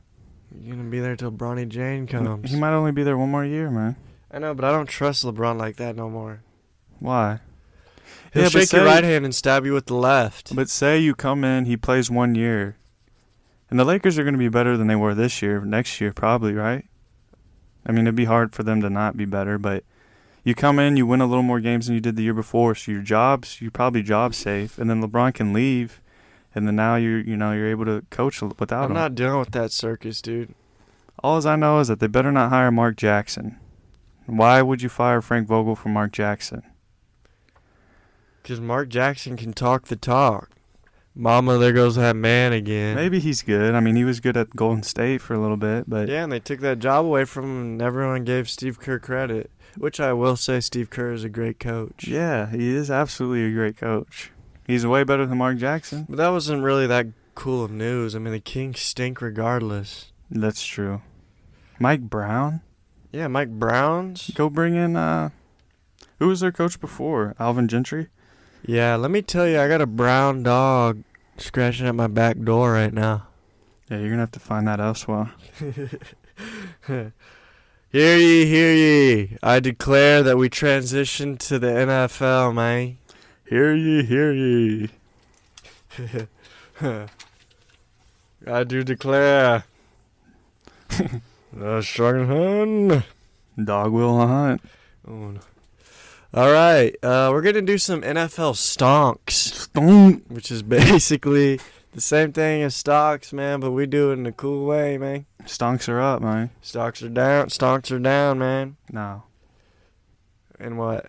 You're going to be there till Bronny Jane comes. He might only be there one more year, man. I know, but I don't trust LeBron like that no more. Why? He'll shake your right hand and stab you with the left. But say you come in, he plays 1 year, and the Lakers are going to be better than they were this year, next year probably, right? It'd be hard for them to not be better, but you come in, you win a little more games than you did the year before, so you're probably job safe, and then LeBron can leave, and then now you're able to coach without him. I'm not dealing with that circus, dude. All I know is that they better not hire Mark Jackson. Why would you fire Frank Vogel for Mark Jackson? Because Mark Jackson can talk the talk. Mama, there goes that man again. Maybe he's good. He was good at Golden State for a little bit, but yeah, and they took that job away from him, and everyone gave Steve Kerr credit, which I will say Steve Kerr is a great coach. Yeah, he is absolutely a great coach. He's way better than Mark Jackson. But that wasn't really that cool of news. The Kings stink regardless. That's true. Mike Brown? Yeah, Mike Brown's. Go bring in, who was their coach before? Alvin Gentry? Yeah, let me tell you, I got a brown dog scratching at my back door right now. Yeah, you're going to have to find that elsewhere. Hear ye, hear ye. I declare that we transition to the NFL, man. Hear ye, hear ye. I do declare. The strong hunt. Dog will hunt. Oh, no. All right, we're going to do some NFL stonks, which is basically the same thing as stocks, man, but we do it in a cool way, man. Stonks are up, man. Stocks are down, man. No. And what?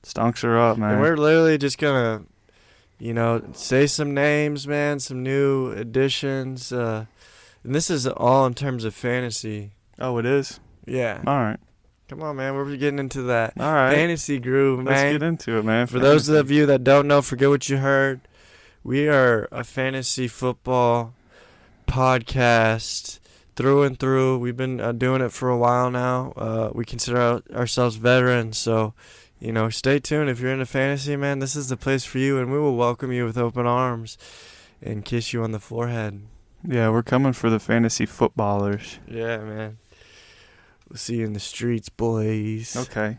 Stonks are up, man. And we're literally just going to, say some names, man, some new additions. And this is all in terms of fantasy. Oh, it is? Yeah. All right. Come on, man. We're getting into that All right. fantasy groove, man. Let's get into it, man. For those of you that don't know, forget what you heard. We are a fantasy football podcast through and through. We've been doing it for a while now. We consider ourselves veterans, so stay tuned. If you're into fantasy, man, this is the place for you, and we will welcome you with open arms and kiss you on the forehead. Yeah, we're coming for the fantasy footballers. Yeah, man. We'll see you in the streets, boys. Okay.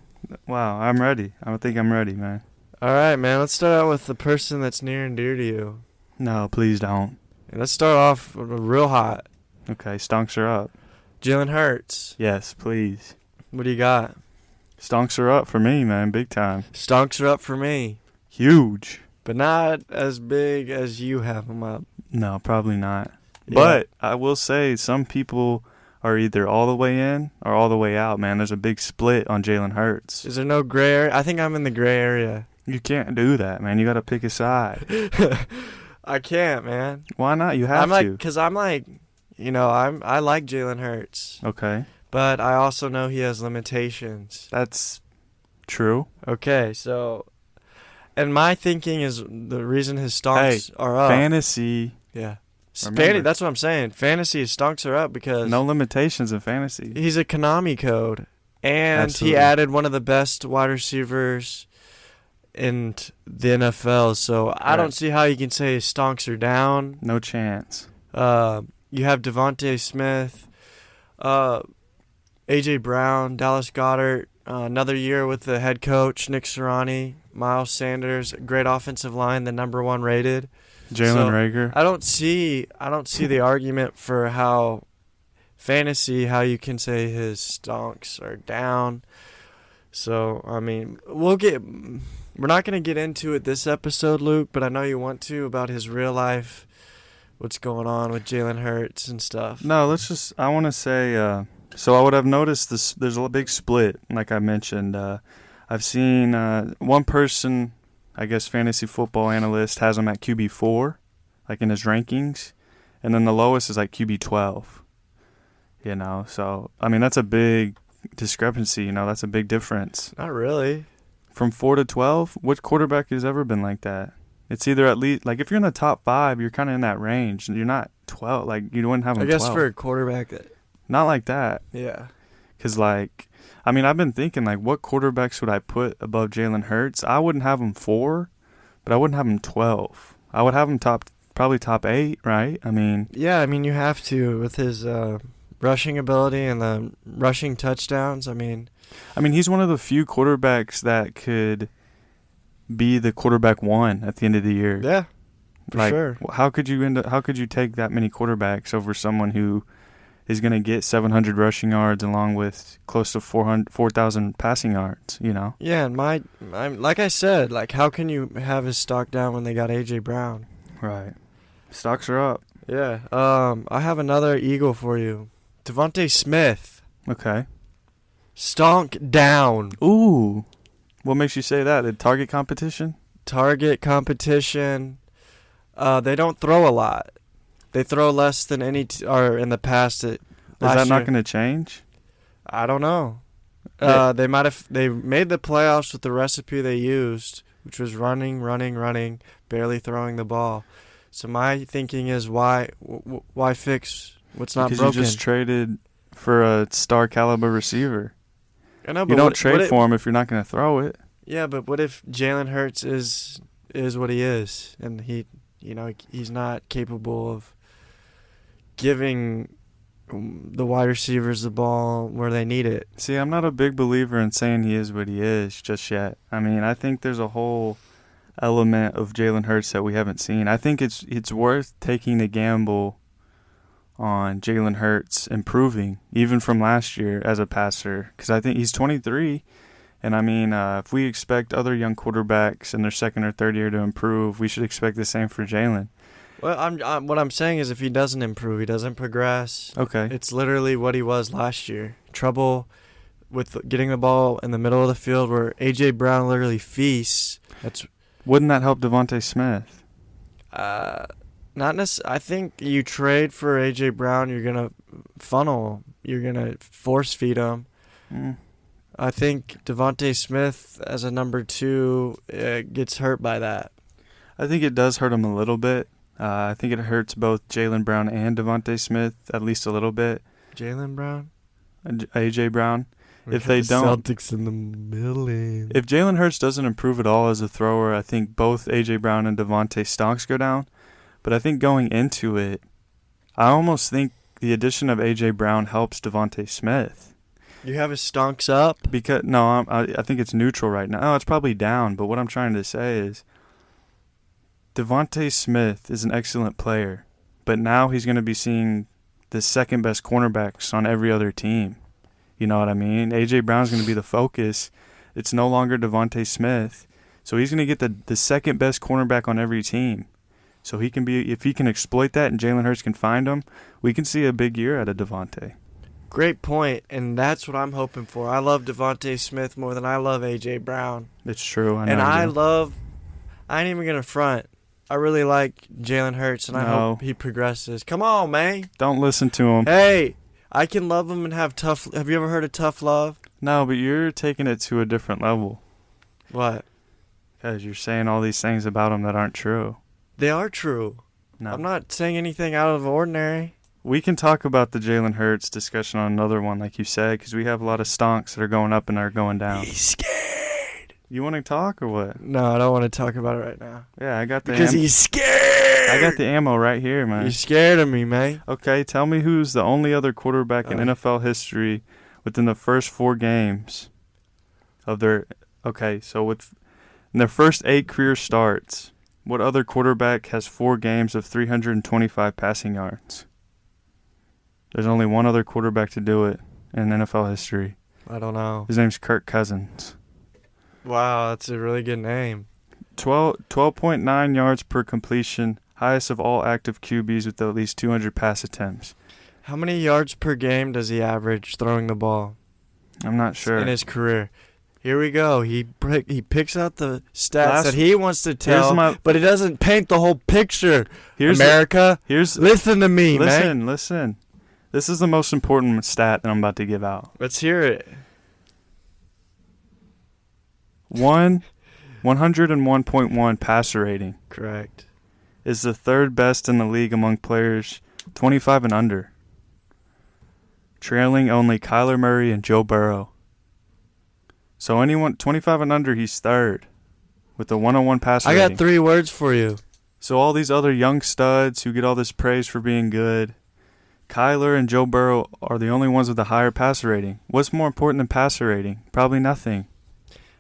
Wow, I'm ready. I think I'm ready, man. All right, man. Let's start out with the person that's near and dear to you. No, please don't. And let's start off real hot. Okay, stonks are up. Jalen Hurts. Yes, please. What do you got? Stonks are up for me, man. Big time. Stonks are up for me. Huge. But not as big as you have them up. No, probably not. Yeah. But I will say some people are either all the way in or all the way out, man. There's a big split on Jalen Hurts. Is there no gray area? I think I'm in the gray area. You can't do that, man. You got to pick a side. I can't, man. Why not? You have to. Because I like Jalen Hurts. Okay. But I also know he has limitations. That's true. Okay, so... And my thinking is the reason his stonks are up... Fantasy. Yeah. Remember. That's what I'm saying. Fantasy, his stonks are up because... No limitations in fantasy. He's a Konami code. And Absolutely. he added one of the best wide receivers in the NFL. So I don't see how you can say his stonks are down. No chance. You have Devontae Smith, A.J. Brown, Dallas Goedert, another year with the head coach, Nick Sirianni, Miles Sanders, great offensive line, the number 1 rated. Jalen Reagor. I don't see the argument for how you can say his stonks are down. So, I mean, we're not going to get into it this episode, Luke, but I know you want to about his real life, what's going on with Jalen Hurts and stuff. No, I want to say, so I would have noticed this, there's a big split, like I mentioned. I've seen one person, I guess fantasy football analyst, has him at QB4, like in his rankings, and then the lowest is like QB12. So, I mean, that's a big discrepancy, that's a big difference. Not really. From 4 to 12, what quarterback has ever been like that? It's either at least, like, if you're in the top 5, you're kind of in that range. You're not 12. Like, you wouldn't have him 12. I guess for a quarterback not like that. Yeah. Because, like, I mean, I've been thinking, like, what quarterbacks would I put above Jalen Hurts? I wouldn't have him 4, but I wouldn't have him 12. I would have him probably top 8, right? I mean. Yeah, I mean, you have to with his rushing ability and the rushing touchdowns. I mean, he's one of the few quarterbacks that could be the quarterback 1 at the end of the year. Yeah, for sure. How could you take that many quarterbacks over someone who is going to get 700 rushing yards along with close to 4,000 passing yards, Yeah, and like I said, like, how can you have his stock down when they got A.J. Brown? Right. Stocks are up. Yeah. I have another Eagle for you. Devontae Smith. Okay. Stonk down. Ooh. What makes you say that? The target competition? Target competition. They don't throw a lot. They throw less than or in the past. Is that not going to change? I don't know. They made the playoffs with the recipe they used, which was running, barely throwing the ball. So my thinking is why fix what's not broken? Because you just traded for a star caliber receiver. I know, but you don't trade for him if you're not going to throw it. Yeah, but what if Jalen Hurts is what he is, and he's not capable of giving the wide receivers the ball where they need it? See, I'm not a big believer in saying he is what he is just yet. I mean, I think there's a whole element of Jalen Hurts that we haven't seen. I think it's worth taking the gamble on Jalen Hurts improving, even from last year as a passer, because I think he's 23. And I mean, if we expect other young quarterbacks in their second or third year to improve, we should expect the same for Jalen. Well, what I'm saying is if he doesn't improve, he doesn't progress. Okay. It's literally what he was last year. Trouble with getting the ball in the middle of the field where A.J. Brown literally feasts. Wouldn't that help Devontae Smith? Not necessarily. I think you trade for A.J. Brown, you're going to funnel you're going to force feed him. Mm. I think Devontae Smith as a number 2 gets hurt by that. I think it does hurt him a little bit. I think it hurts both Jaylen Brown and Devontae Smith at least a little bit. Jaylen Brown? A.J. Brown. We If got they the don't, Celtics in the middle. if Jalen Hurts doesn't improve at all as a thrower, I think both A.J. Brown and Devontae Stonks go down. But I think going into it, I almost think the addition of A.J. Brown helps Devontae Smith. You have his Stonks up? Because no, I think it's neutral right now. Oh, it's probably down. But what I'm trying to say is, Devontae Smith is an excellent player, but now he's going to be seeing the second best cornerbacks on every other team. You know what I mean? A.J. Brown's going to be the focus. It's no longer Devontae Smith. So he's going to get the second best cornerback on every team. So he can be, if he can exploit that and Jalen Hurts can find him, we can see a big year out of Devontae. Great point, and that's what I'm hoping for. I love Devontae Smith more than I love A.J. Brown. It's true. I know. And you do. I ain't even going to front. I really like Jalen Hurts, and I hope he progresses. Come on, man. Don't listen to him. Hey, I can love him and have tough. Have you ever heard of tough love? No, but you're taking it to a different level. What? Because you're saying all these things about him that aren't true. They are true. No. I'm not saying anything out of the ordinary. We can talk about the Jalen Hurts discussion on another one, like you said, because we have a lot of stonks that are going up and are going down. He's scared. You want to talk or what? No, I don't want to talk about it right now. Yeah, I got the Because he's scared. I got the ammo right here, man. You're scared of me, man. Okay, tell me who's the only other quarterback in NFL history within the first 4 games of their. Okay, so in their first 8 career starts, what other quarterback has 4 games of 325 passing yards? There's only one other quarterback to do it in NFL history. I don't know. His name's Kirk Cousins. Wow, that's a really good name. 12.9 yards per completion, highest of all active QBs with at least 200 pass attempts. How many yards per game does he average throwing the ball? I'm not sure. In his career. Here we go. He picks out the stats that he wants to tell, but he doesn't paint the whole picture. America, listen to me, man. Listen. This is the most important stat that I'm about to give out. Let's hear it. 101.1 passer rating. Correct. Is the 3rd best in the league among players 25 and under. Trailing only Kyler Murray and Joe Burrow. So anyone 25 and under, he's 3rd with the 101 passer rating. I got 3 words for you. So all these other young studs who get all this praise for being good, Kyler and Joe Burrow are the only ones with a higher passer rating. What's more important than passer rating? Probably nothing.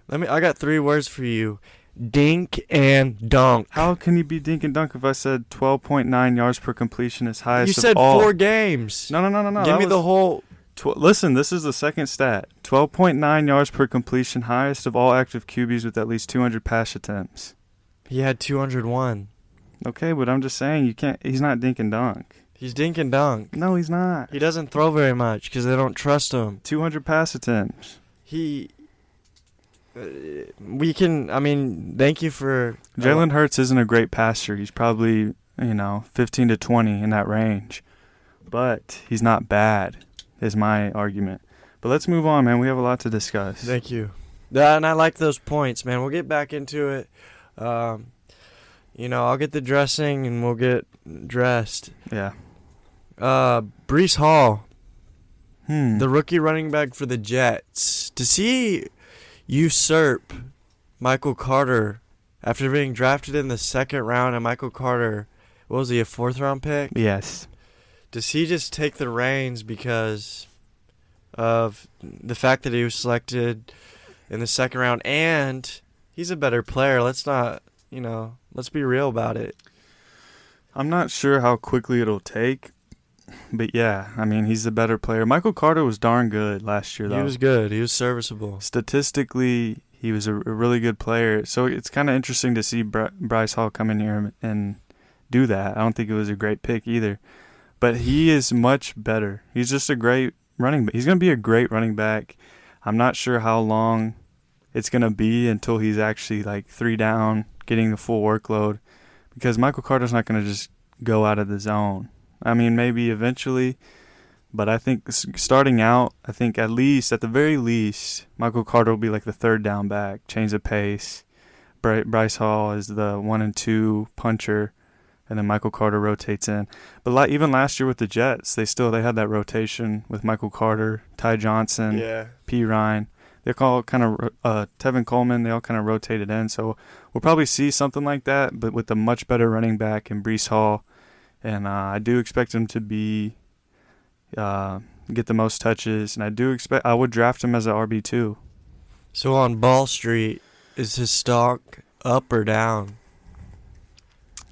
I got 3 words for you. Dink and dunk. How can you be dink and dunk if I said 12.9 yards per completion is highest of all? You said 4 games. No. Give me the whole. Listen, this is the second stat. 12.9 yards per completion, highest of all active QBs with at least 200 pass attempts. He had 201. Okay, but I'm just saying he's not dink and dunk. He's dink and dunk. No, he's not. He doesn't throw very much because they don't trust him. 200 pass attempts. Thank you for... Jalen Hurts isn't a great passer. He's probably, 15 to 20 in that range. But he's not bad, is my argument. But let's move on, man. We have a lot to discuss. Thank you. And I like those points, man. We'll get back into it. I'll get the dressing and we'll get dressed. Yeah. Breece Hall, the rookie running back for the Jets. Does he usurp Michael Carter after being drafted in the 2nd round? And Michael Carter, what was he, a 4th round pick? Yes. Does he just take the reins because of the fact that he was selected in the 2nd round and he's a better player? Let's be real about it. I'm not sure how quickly it'll take. But yeah, he's the better player. Michael Carter was darn good last year, though. He was good. He was serviceable. Statistically, he was a really good player. So it's kind of interesting to see Bryce Hall come in here and do that. I don't think it was a great pick either. But he is much better. He's just a great running back. He's going to be a great running back. I'm not sure how long it's going to be until he's actually 3 down, getting the full workload. Because Michael Carter's not going to just go out of the zone. Maybe eventually, But I think starting out, I think at the very least, Michael Carter will be like the third down back, change the pace. Bryce Hall is the 1 and 2 puncher, and then Michael Carter rotates in. But even last year with the Jets, they had that rotation with Michael Carter, Ty Johnson, P. Ryan. They all kind of Tevin Coleman. They all kind of rotated in. So we'll probably see something like that, but with a much better running back in Breece Hall. And I do expect him to get the most touches, and I would draft him as an RB2. So on Ball Street, is his stock up or down?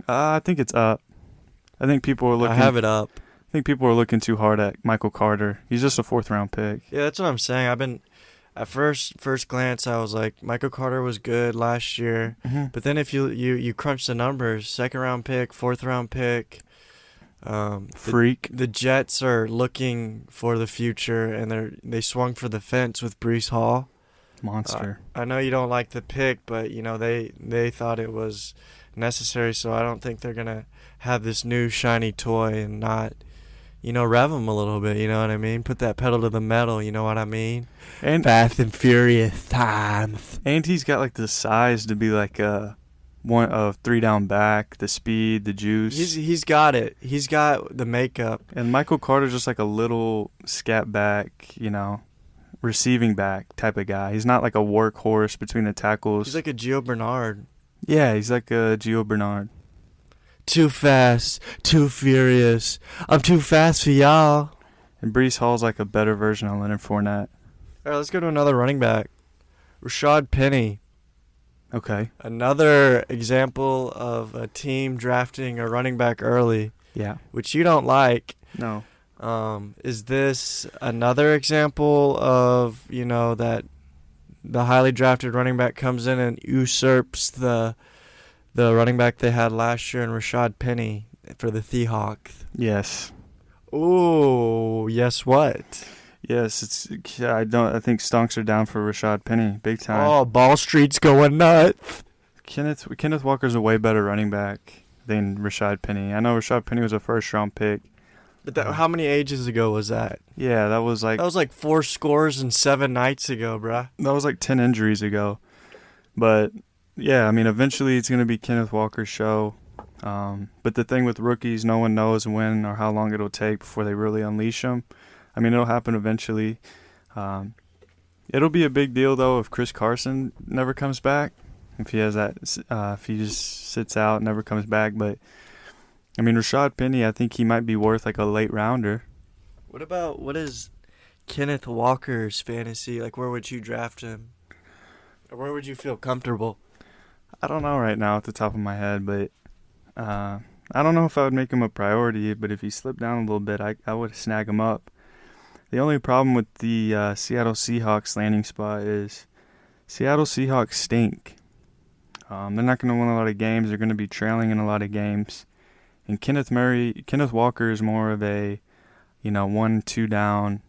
I think it's up. I think people are looking. I have it up. I think people are looking too hard at Michael Carter. He's just a 4th-round pick. Yeah, that's what I'm saying. At first glance, I was like, Michael Carter was good last year, but then if you crunch the numbers, 2nd-round pick, 4th-round pick. Freak. The Jets are looking for the future, and they swung for the fence with Breece Hall. Monster. I know you don't like the pick, but they thought it was necessary, so I don't think they're gonna have this new shiny toy and not, rev them a little bit. You know what I mean? Put that pedal to the metal. You know what I mean? And Fast and Furious times. And he's got like the size to be like a 3-down back, the speed, the juice. He's got it. He's got the makeup. And Michael Carter's just like a little scat back, receiving back type of guy. He's not like a workhorse between the tackles. He's like a Gio Bernard. Yeah, he's like a Gio Bernard. Too fast, too furious. I'm too fast for y'all. And Breece Hall's like a better version of Leonard Fournette. All right, let's go to another running back. Rashad Penny. Okay. Another example of a team drafting a running back early. Yeah. Which you don't like. No. Is this another example of, that the highly drafted running back comes in and usurps the running back they had last year in Rashad Penny for the Seahawks? Yes. Oh, yes what? Yes, I think Stonks are down for Rashad Penny big time. Oh, Ball Street's going nuts. Kenneth Walker's a way better running back than Rashad Penny. I know Rashad Penny was a 1st-round pick. But how many ages ago was that? Yeah, that was like 4 scores and 7 nights ago, bruh. That was like 10 injuries ago. But yeah, I mean, eventually it's going to be Kenneth Walker's show. But the thing with rookies, no one knows when or how long it'll take before they really unleash them. I mean, it'll happen eventually. It'll be a big deal though if Chris Carson never comes back. If he just sits out and never comes back. But I mean, Rashad Penny, I think he might be worth like a late rounder. What is Kenneth Walker's fantasy? Like, where would you draft him? Or where would you feel comfortable? I don't know right now at the top of my head, but I don't know if I would make him a priority. But if he slipped down a little bit, I would snag him up. The only problem with the Seattle Seahawks landing spot is Seattle Seahawks stink. They're not going to win a lot of games. They're going to be trailing in a lot of games. And Kenneth Walker is more of a, 1-2 down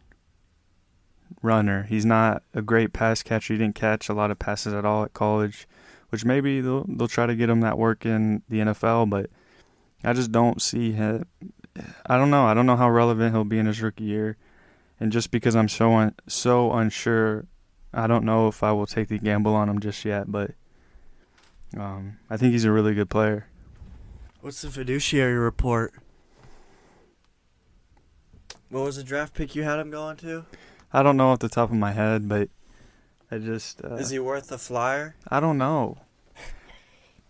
runner. He's not a great pass catcher. He didn't catch a lot of passes at all at college, which maybe they'll try to get him that work in the NFL, but I just don't see him. I don't know. I don't know how relevant he'll be in his rookie year. And just because I'm so unsure, I don't know if I will take the gamble on him just yet, but I think he's a really good player. What's the fiduciary report? What was the draft pick you had him going to? I don't know off the top of my head, but I just... is he worth a flyer? I don't know.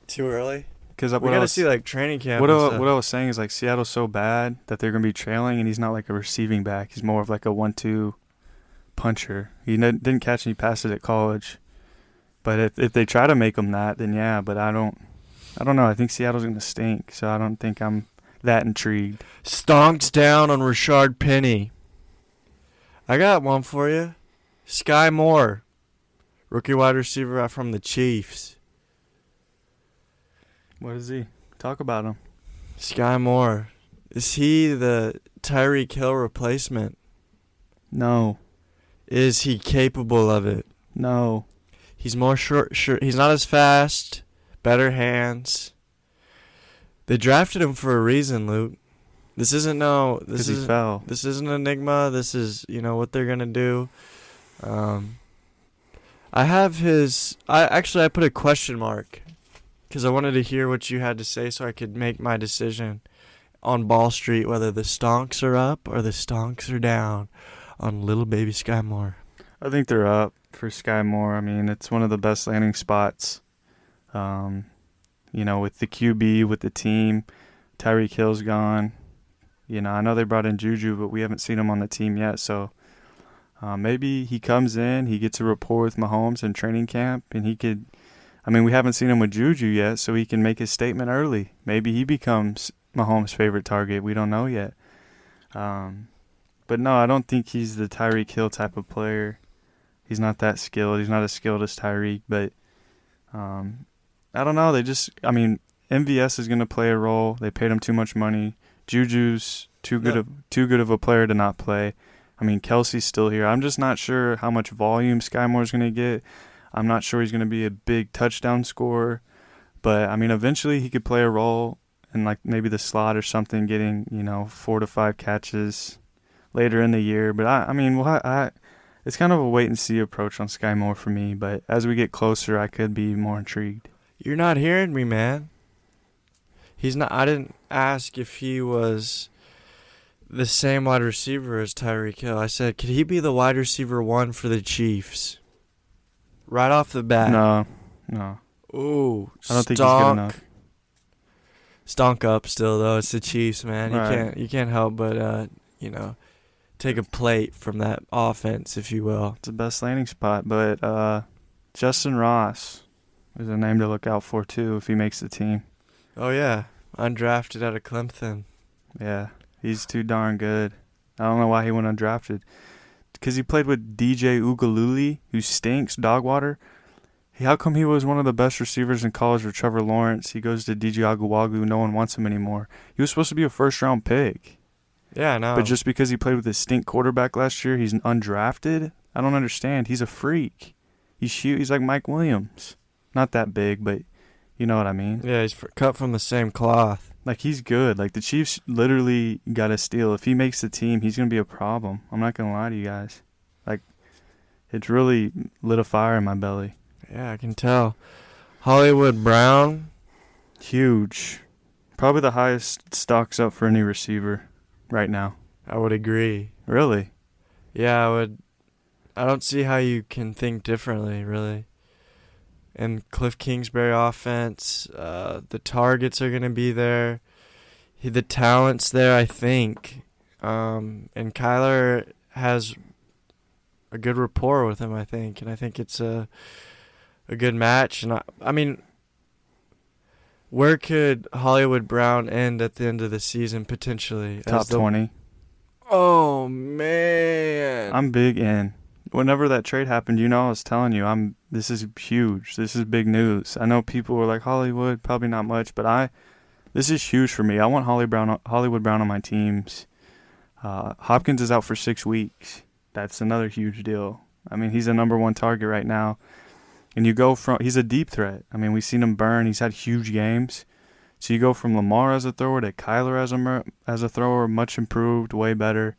Too early? Because we got to see like training camp. What I was saying is like Seattle's so bad that they're going to be trailing, and he's not like a receiving back. He's more of like a 1-2 puncher. He didn't catch any passes at college. But if they try to make him that, then yeah. But I don't know. I think Seattle's going to stink, so I don't think I'm that intrigued. Stonks down on Rashard Penny. I got one for you. Sky Moore, rookie wide receiver from the Chiefs. What is he? Talk about him. Sky Moore. Is he the Tyreek Hill replacement? No. Is he capable of it? No. He's more short. He's not as fast. Better hands. They drafted him for a reason, Luke. This isn't no. because he fell. This isn't an enigma. This is what they're gonna do. Um, I have his. I put a question mark because I wanted to hear what you had to say so I could make my decision on Ball Street whether the Stonks are up or the Stonks are down on Little Baby Sky Moore. I think they're up for Sky Moore. I mean, it's one of the best landing spots. With the QB, with the team, Tyreek Hill's gone. I know they brought in Juju, but we haven't seen him on the team yet. So maybe he comes in, he gets a rapport with Mahomes in training camp, and he could. I mean, we haven't seen him with Juju yet, so he can make his statement early. Maybe he becomes Mahomes' favorite target. We don't know yet. But no, I don't think he's the Tyreek Hill type of player. He's not that skilled. He's not as skilled as Tyreek, but I don't know. MVS is going to play a role. They paid him too much money. Juju's too good of a player to not play. I mean, Kelsey's still here. I'm just not sure how much volume Sky Moore's going to get. I'm not sure he's going to be a big touchdown scorer, but I mean, eventually he could play a role in like maybe the slot or something, getting 4 to 5 catches later in the year. But it's kind of a wait and see approach on Sky Moore for me. But as we get closer, I could be more intrigued. You're not hearing me, man. He's not. I didn't ask if he was the same wide receiver as Tyreek Hill. I said, could he be the wide receiver 1 for the Chiefs? Right off the bat. No. Ooh, I don't think he's good enough. Stonk up still though. It's the Chiefs, man. Right. You can't help but take a plate from that offense, if you will. It's the best landing spot, but Justin Ross is a name to look out for too if he makes the team. Oh yeah, undrafted out of Clemson. Yeah, he's too darn good. I don't know why he went undrafted. Because he played with DJ Ugaluli, who stinks, dog water. How come he was one of the best receivers in college with Trevor Lawrence? He goes to DJ Aguagu. No one wants him anymore. He was supposed to be a first-round pick. Yeah, I know. But just because he played with a stink quarterback last year, he's undrafted? I don't understand. He's a freak. He's huge. He's like Mike Williams. Not that big, but you know what I mean. Yeah, he's cut from the same cloth. Like, he's good. Like, the Chiefs literally got a steal. If he makes the team, he's going to be a problem. I'm not going to lie to you guys. Like, it's really lit a fire in my belly. Yeah, I can tell. Hollywood Brown. Huge. Probably the highest stocks up for any receiver right now. I would agree. Really? Yeah, I would. I don't see how you can think differently, really. And Cliff Kingsbury offense, the targets are going to be there. The talent's there, I think. And Kyler has a good rapport with him, I think. And I think it's a good match. And I mean, where could Hollywood Brown end at the end of the season potentially? Top 20. Oh, man. I'm big in. Whenever that trade happened, I was telling you, this is huge. This is big news. I know people were like, Hollywood, probably not much, but this is huge for me. I want Hollywood Brown on my teams. Hopkins is out for 6 weeks. That's another huge deal. I mean, he's a number 1 target right now. And he's a deep threat. I mean, we've seen him burn. He's had huge games. So you go from Lamar as a thrower to Kyler as a thrower, much improved, way better.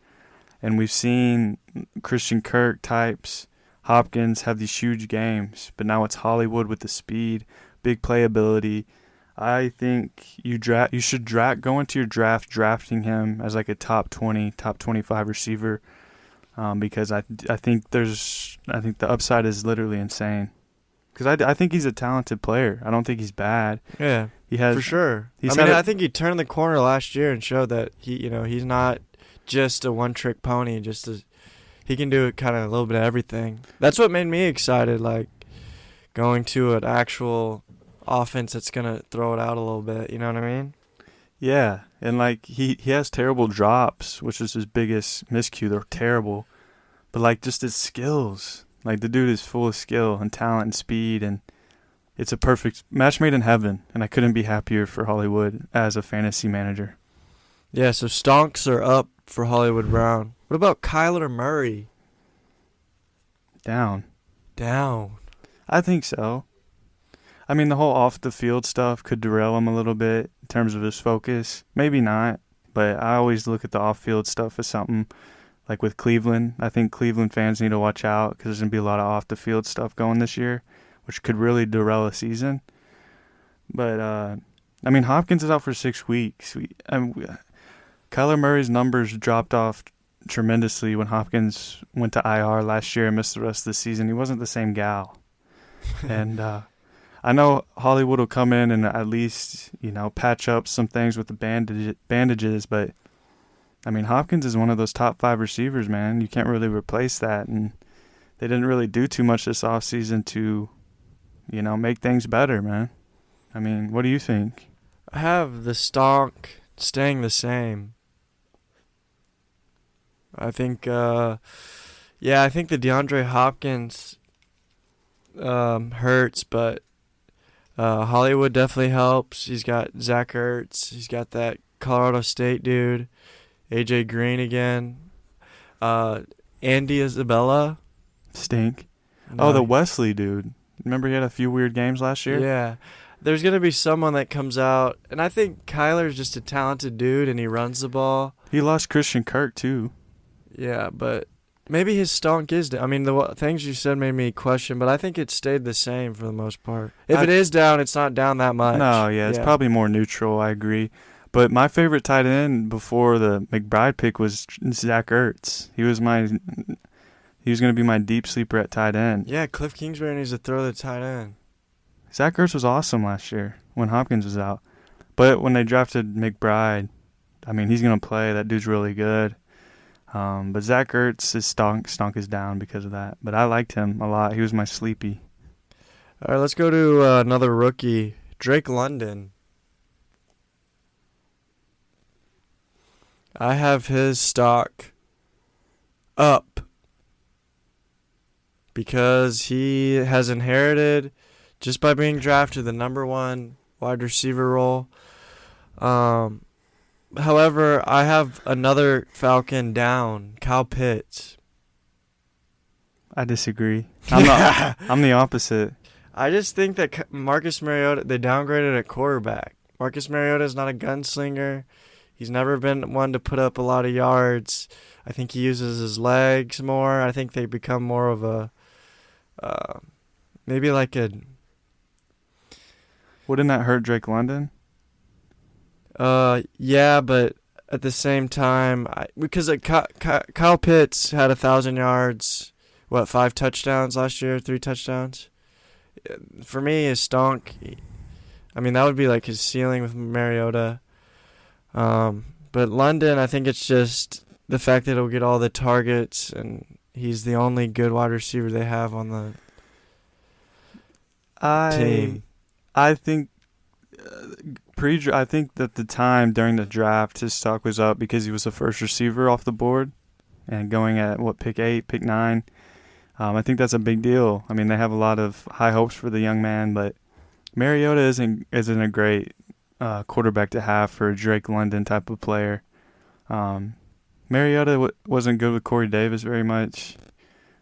And we've seen Christian Kirk types, Hopkins have these huge games, but now it's Hollywood with the speed, big playability. I think you should go into your draft drafting him as like a top 20, top 25 receiver, because I think the upside is literally insane. Because I think he's a talented player. I don't think he's bad. Yeah, for sure. I think he turned the corner last year and showed that he's not just a one-trick pony. He can do it kind of a little bit of everything. That's what made me excited, like going to an actual offense that's gonna throw it out a little bit. You know what I mean? Yeah, and like he has terrible drops, which is his biggest miscue. They're terrible, but like just his skills. Like the dude is full of skill and talent and speed, and it's a perfect match made in heaven. And I couldn't be happier for Hollywood as a fantasy manager. Yeah, so stonks are up for Hollywood Brown. What about Kyler Murray? Down. I think so. I mean, the whole off-the-field stuff could derail him a little bit in terms of his focus. Maybe not, but I always look at the off-field stuff as something like with Cleveland. I think Cleveland fans need to watch out because there's going to be a lot of off-the-field stuff going this year, which could really derail a season. But, I mean, Hopkins is out for 6 weeks. Kyler Murray's numbers dropped off tremendously when Hopkins went to IR last year and missed the rest of the season. He wasn't the same gal. And I know Hollywood will come in and at least, patch up some things with the bandages, but I mean, Hopkins is one of those top 5 receivers, man. You can't really replace that, and they didn't really do too much this offseason to, make things better, man. I mean, what do you think? I have the Stonk staying the same. I think, I think the DeAndre Hopkins hurts, but Hollywood definitely helps. He's got Zach Ertz. He's got that Colorado State dude, AJ Green again. Andy Isabella. Stink. No, Oh, the Wesley dude. Remember he had a few weird games last year? Yeah. There's going to be someone that comes out, and I think Kyler's just a talented dude, and he runs the ball. He lost Christian Kirk, too. Yeah, but maybe his stonk is down. I mean, the things you said made me question, but I think it stayed the same for the most part. If it is down, it's not down that much. No, it's probably more neutral, I agree. But my favorite tight end before the McBride pick was Zach Ertz. He was going to be my deep sleeper at tight end. Yeah, Cliff Kingsbury needs to throw the tight end. Zach Ertz was awesome last year when Hopkins was out. But when they drafted McBride, I mean, he's going to play. That dude's really good. But Zach Ertz, his stonk is down because of that. But I liked him a lot. He was my sleepy. All right, let's go to another rookie, Drake London. I have his stock up because he has inherited, just by being drafted, the number 1 wide receiver role. However, I have another Falcon down, Kyle Pitts. I disagree. I'm the opposite. I just think that Marcus Mariota, they downgraded at quarterback. Marcus Mariota is not a gunslinger. He's never been one to put up a lot of yards. I think he uses his legs more. I think they become more of a, maybe like a... Wouldn't that hurt Drake London? Yeah, but at the same time, because Kyle Pitts had 1,000 yards, 5 touchdowns last year, 3 touchdowns. For me, his stonk, I mean, that would be like his ceiling with Mariota. But London, I think it's just the fact that he'll get all the targets, and he's the only good wide receiver they have on the team. I think I think that the time during the draft his stock was up because he was the first receiver off the board and going at pick 8, pick 9. I think that's a big deal. I mean, they have a lot of high hopes for the young man, but Mariota isn't a great quarterback to have for a Drake London type of player. Mariota wasn't good with Corey Davis very much.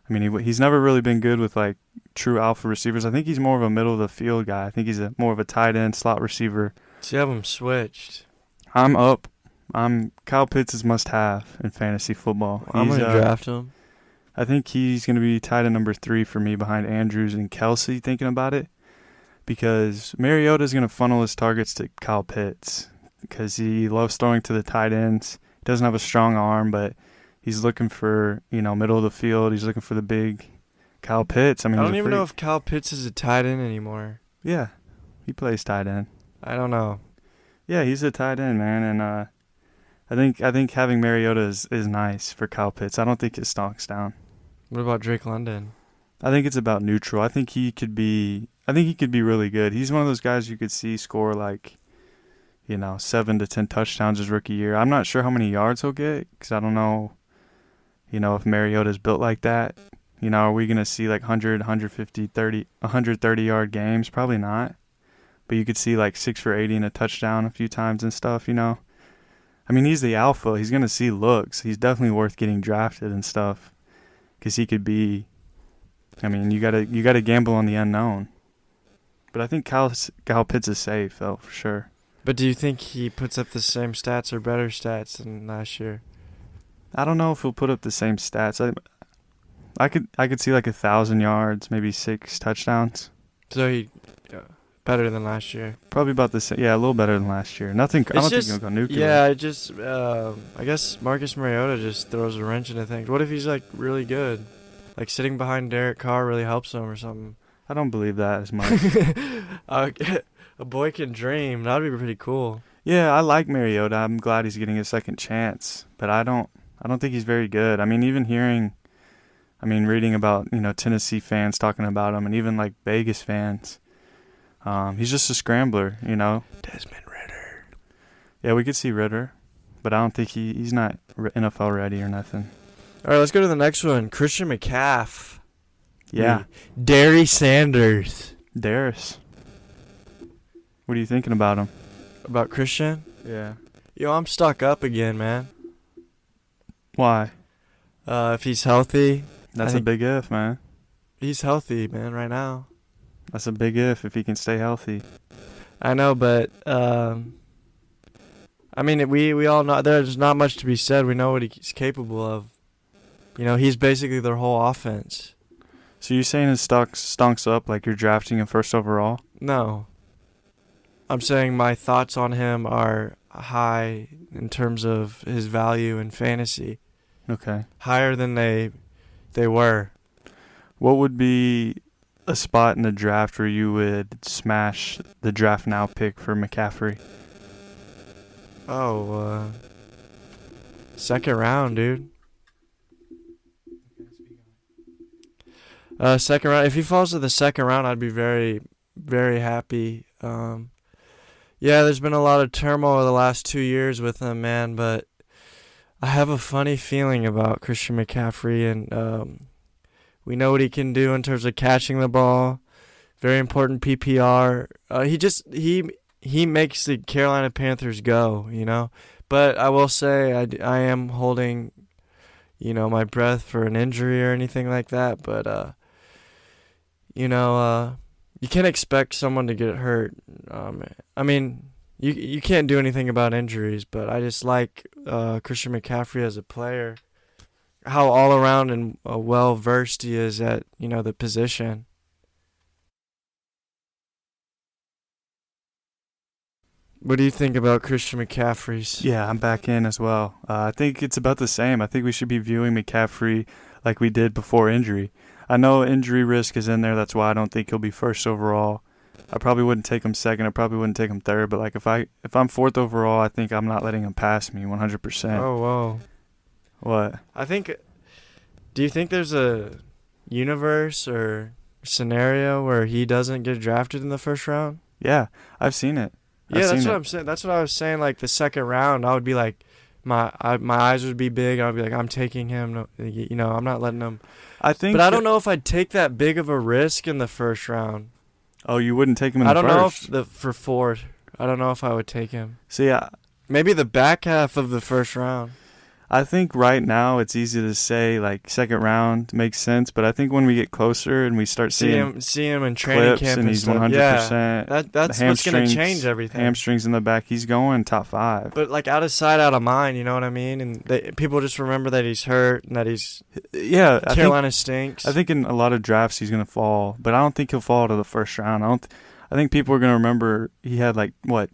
I mean, he's never really been good with like true alpha receivers. I think he's more of a middle of the field guy. I think he's more of a tight end slot receiver. So you have him switched. I'm up. Kyle Pitts is must have in fantasy football. I'm going to draft him. I think he's going to be tight end number 3 for me behind Andrews and Kelsey, thinking about it, because Mariota is going to funnel his targets to Kyle Pitts because he loves throwing to the tight ends. He doesn't have a strong arm, but he's looking for, middle of the field. He's looking for the big Kyle Pitts. I mean, I don't even know if Kyle Pitts is a tight end anymore. Yeah, he plays tight end. I don't know. Yeah, he's a tight end, man, and I think having Mariota is nice for Kyle Pitts. I don't think his stock's down. What about Drake London? I think it's about neutral. I think he could be really good. He's one of those guys you could see score like, 7 to 10 touchdowns his rookie year. I'm not sure how many yards he'll get because I don't know, if Mariota's built like that. Are we going to see like 100, 150, 30, 130-yard games? Probably not. But you could see like 6 for 80 and a touchdown a few times and stuff, I mean, he's the alpha. He's going to see looks. He's definitely worth getting drafted and stuff because he could be, you gotta gamble on the unknown. But I think Kyle Pitts is safe, though, for sure. But do you think he puts up the same stats or better stats than last year? I don't know if he'll put up the same stats. I could see like 1,000 yards, maybe 6 touchdowns. So he better than last year. Probably about the same. Yeah, a little better than last year. Nothing. I It's don't think just he'll go nuclear. yeah. It just I guess Marcus Mariota just throws a wrench into things. What if he's like really good? Like sitting behind Derek Carr really helps him or something. I don't believe that as much. A boy can dream. That'd be pretty cool. Yeah, I like Mariota. I'm glad he's getting a second chance, but I don't think he's very good. I mean, even reading about Tennessee fans talking about him, and even like Vegas fans. He's just a scrambler, Desmond Ritter. Yeah, we could see Ritter, but I don't think he's not NFL ready or nothing. All right, let's go to the next one. Christian McCaff. Yeah, Derry Sanders. Darius. What are you thinking about him? About Christian? Yeah. Yo, I'm stuck up again, man. Why? If he's healthy. That's a big if, man. He's healthy, man, right now. That's a big if he can stay healthy. I know, but we all know there's not much to be said. We know what he's capable of. He's basically their whole offense. So you're saying his stonks up like you're drafting him first overall? No. I'm saying my thoughts on him are high in terms of his value in fantasy. Okay. Higher than they were. What would be a spot in the draft where you would smash the draft now pick for McCaffrey? Oh, second round, dude. Second round. If he falls to the second round, I'd be very, very happy. Yeah, there's been a lot of turmoil the last 2 years with him, man, but I have a funny feeling about Christian McCaffrey, and we know what he can do in terms of catching the ball. Very important PPR. He makes the Carolina Panthers go, But I will say I am holding, my breath for an injury or anything like that. But you can't expect someone to get hurt. You can't do anything about injuries, but I just like Christian McCaffrey as a player. How all around and well versed he is at the position. What do you think about Christian McCaffrey's? Yeah, I'm back in as well. I think it's about the same. I think we should be viewing McCaffrey like we did before injury. I know injury risk is in there. That's why I don't think he'll be first overall. I probably wouldn't take him second. I probably wouldn't take him third. But like if I'm fourth overall, I think I'm not letting him pass me 100%. Oh, whoa. What? Do you think there's a universe or scenario where he doesn't get drafted in the first round? Yeah, I've seen it. Yeah, that's what I'm saying. That's what I was saying. Like the second round, I would be like, my eyes would be big. I would be like, I'm taking him. I'm not letting him. But I don't know if I'd take that big of a risk in the first round. Oh, you wouldn't take him in the first? I don't know if for fourth. I don't know if I would take him. See, maybe the back half of the first round. I think right now it's easy to say like second round makes sense, but I think when we get closer and we start see him in training camp and he's 100%, that's what's going to change everything. Hamstrings in the back, he's going top 5. But like out of sight, out of mind, you know what I mean? And people just remember that he's hurt and that he's Carolina stinks. I think in a lot of drafts he's going to fall, but I don't think he'll fall to the first round. I think people are going to remember he had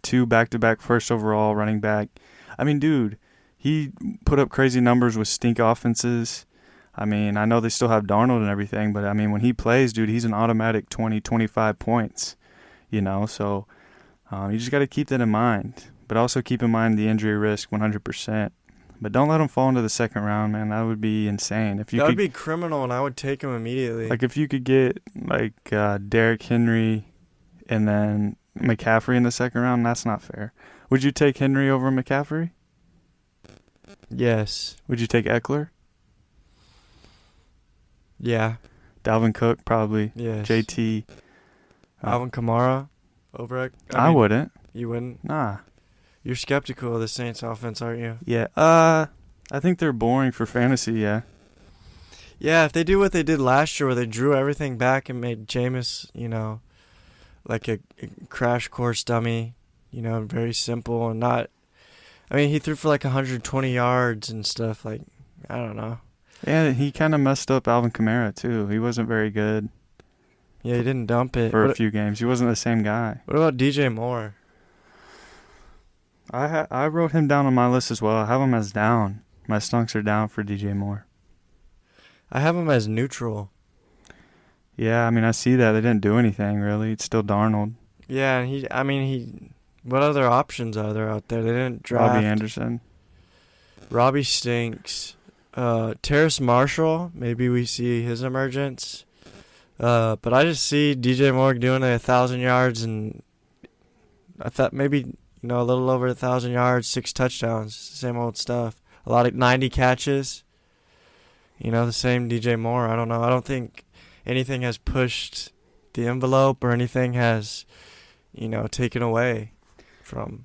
2 back-to-back first overall running back. I mean, dude. He put up crazy numbers with stink offenses. I mean, I know they still have Darnold and everything, but I mean, when he plays, dude, he's an automatic 20, 25 points, So you just got to keep that in mind. But also keep in mind the injury risk 100%. But don't let him fall into the second round, man. That would be insane. That would be criminal, and I would take him immediately. Like if you could get Derrick Henry and then McCaffrey in the second round, that's not fair. Would you take Henry over McCaffrey? Yes. Would you take Eckler? Yeah. Dalvin Cook, probably. Yes. JT. Alvin Kamara over I wouldn't. You wouldn't? Nah. You're skeptical of the Saints offense, aren't you? Yeah. I think they're boring for fantasy, yeah. Yeah, if they do what they did last year where they drew everything back and made Jameis, like a crash course dummy, very simple and not. I mean, he threw for like 120 yards and stuff. Like, I don't know. Yeah, he kind of messed up Alvin Kamara too. He wasn't very good Yeah, he didn't dump it. for a few games. He wasn't the same guy. What about DJ Moore? I wrote him down on my list as well. I have him as down. My stonks are down for DJ Moore. I have him as neutral. Yeah, I mean, I see that. They didn't do anything, really. It's still Darnold. Yeah, and what other options are there out there? They didn't draft. Robbie Anderson. Robbie stinks. Terrace Marshall, maybe we see his emergence. But I just see DJ Moore doing 1,000 yards, and I thought maybe, a little over 1,000 yards, 6 touchdowns, same old stuff. A lot of 90 catches. The same DJ Moore. I don't know. I don't think anything has pushed the envelope or anything has, taken away from.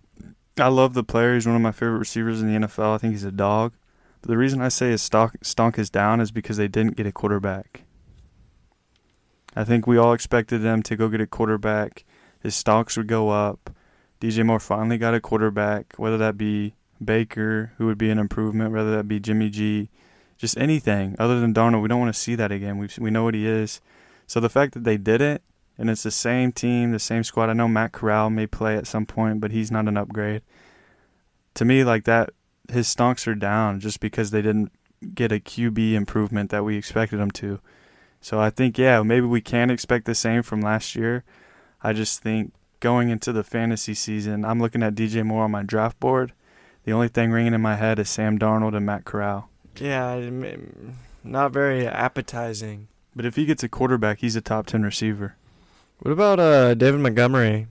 I love the player. He's one of my favorite receivers in the NFL. I think he's a dog. But the reason I say his stonk is down is because they didn't get a quarterback. I think we all expected them to go get a quarterback. His stocks would go up. DJ Moore finally got a quarterback, whether that be Baker, who would be an improvement, whether that be Jimmy G, just anything other than Darnold. We don't want to see that again. We know what he is. So the fact that they did it, and it's the same team, the same squad. I know Matt Corral may play at some point, but he's not an upgrade. To me, like that, his stonks are down just because they didn't get a QB improvement that we expected them to. So I think, yeah, maybe we can expect the same from last year. I just think going into the fantasy season, I'm looking at DJ Moore on my draft board. The only thing ringing in my head is Sam Darnold and Matt Corral. Yeah, not very appetizing. But if he gets a quarterback, he's a top 10 receiver. What about David Montgomery?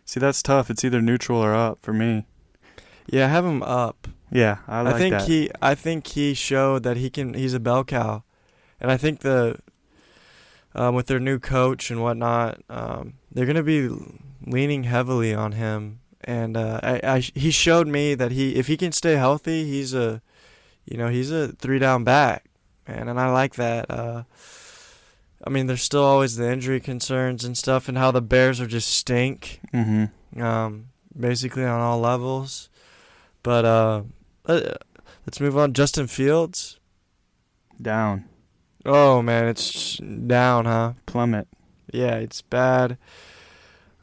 See, that's tough. It's either neutral or up for me. Yeah, have him up. Yeah, I like that. I think he showed that he's a bell cow, and I think with their new coach and whatnot, they're gonna be leaning heavily on him. And he showed me that if he can stay healthy, he's a 3-down back, man, and I like that. There's still always the injury concerns and stuff, and how the Bears are just stink. Mm-hmm. Basically on all levels. But let's move on. Justin Fields. Down. Oh man, it's down, huh? Plummet. Yeah, it's bad.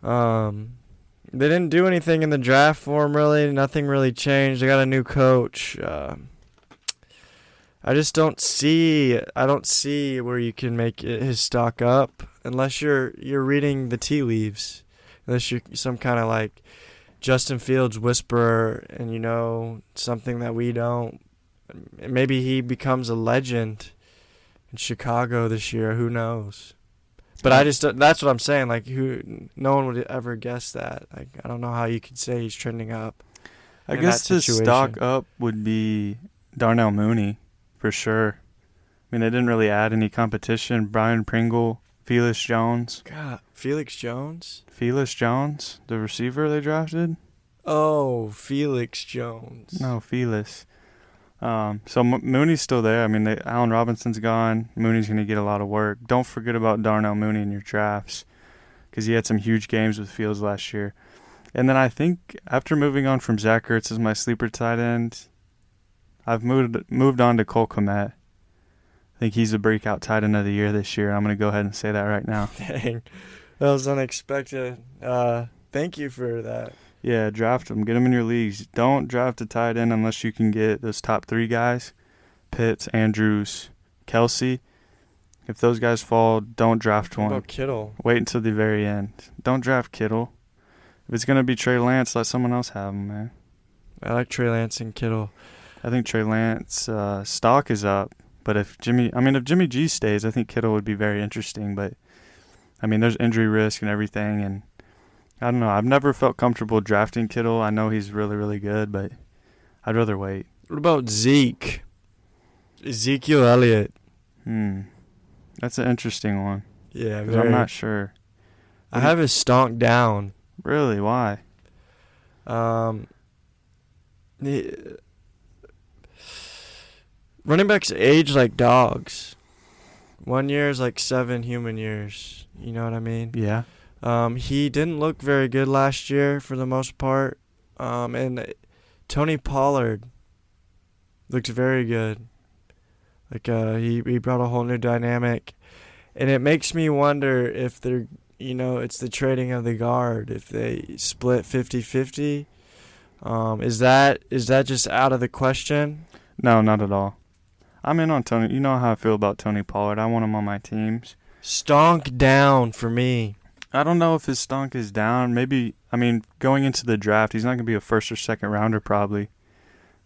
They didn't do anything in the draft for him, really. Nothing really changed. They got a new coach. I just don't see. I don't see where you can make his stock up unless you're reading the tea leaves. Unless you're some kind of like Justin Fields whisperer, and something that we don't. Maybe he becomes a legend in Chicago this year. Who knows? But that's what I'm saying. Like, no one would ever guess that. Like, I don't know how you could say he's trending up. I guess the stock up would be Darnell Mooney, for sure. I mean, they didn't really add any competition. Brian Pringle, Felix Jones. God, Felix Jones? Felix Jones, the receiver they drafted. Oh, Felix Jones. No, Felix. So Mooney's still there. I mean, Allen Robinson's gone. Mooney's going to get a lot of work. Don't forget about Darnell Mooney in your drafts because he had some huge games with Fields last year. And then I think after moving on from Zach Ertz as my sleeper tight end, I've moved on to Cole Kmet. I think he's the breakout tight end of the year this year. I'm going to go ahead and say that right now. Dang, that was unexpected. Thank you for that. Yeah, draft them. Get them in your leagues. Don't draft a tight end unless you can get those top 3 guys. Pitts, Andrews, Kelsey. If those guys fall, don't draft one. What about Kittle? Wait until the very end. Don't draft Kittle. If it's going to be Trey Lance, let someone else have him, man. I like Trey Lance and Kittle. I think Trey Lance stock is up. But if Jimmy G stays, I think Kittle would be very interesting. But, there's injury risk and everything, and I don't know. I've never felt comfortable drafting Kittle. I know he's really, really good, but I'd rather wait. What about Zeke? Ezekiel Elliott. That's an interesting one. Yeah, because I'm not sure. I have his stonk down. Really? Why? Running backs age like dogs. 1 year is like 7 human years. You know what I mean? Yeah. He didn't look very good last year for the most part. And Tony Pollard looked very good. Like he brought a whole new dynamic, and it makes me wonder if they're it's the trading of the guard. If they split 50-50, is that just out of the question? No, not at all. I'm in on Tony. You know how I feel about Tony Pollard. I want him on my teams. Stonk down for me. I don't know if his stonk is down. Maybe, going into the draft, he's not going to be a first or second rounder probably.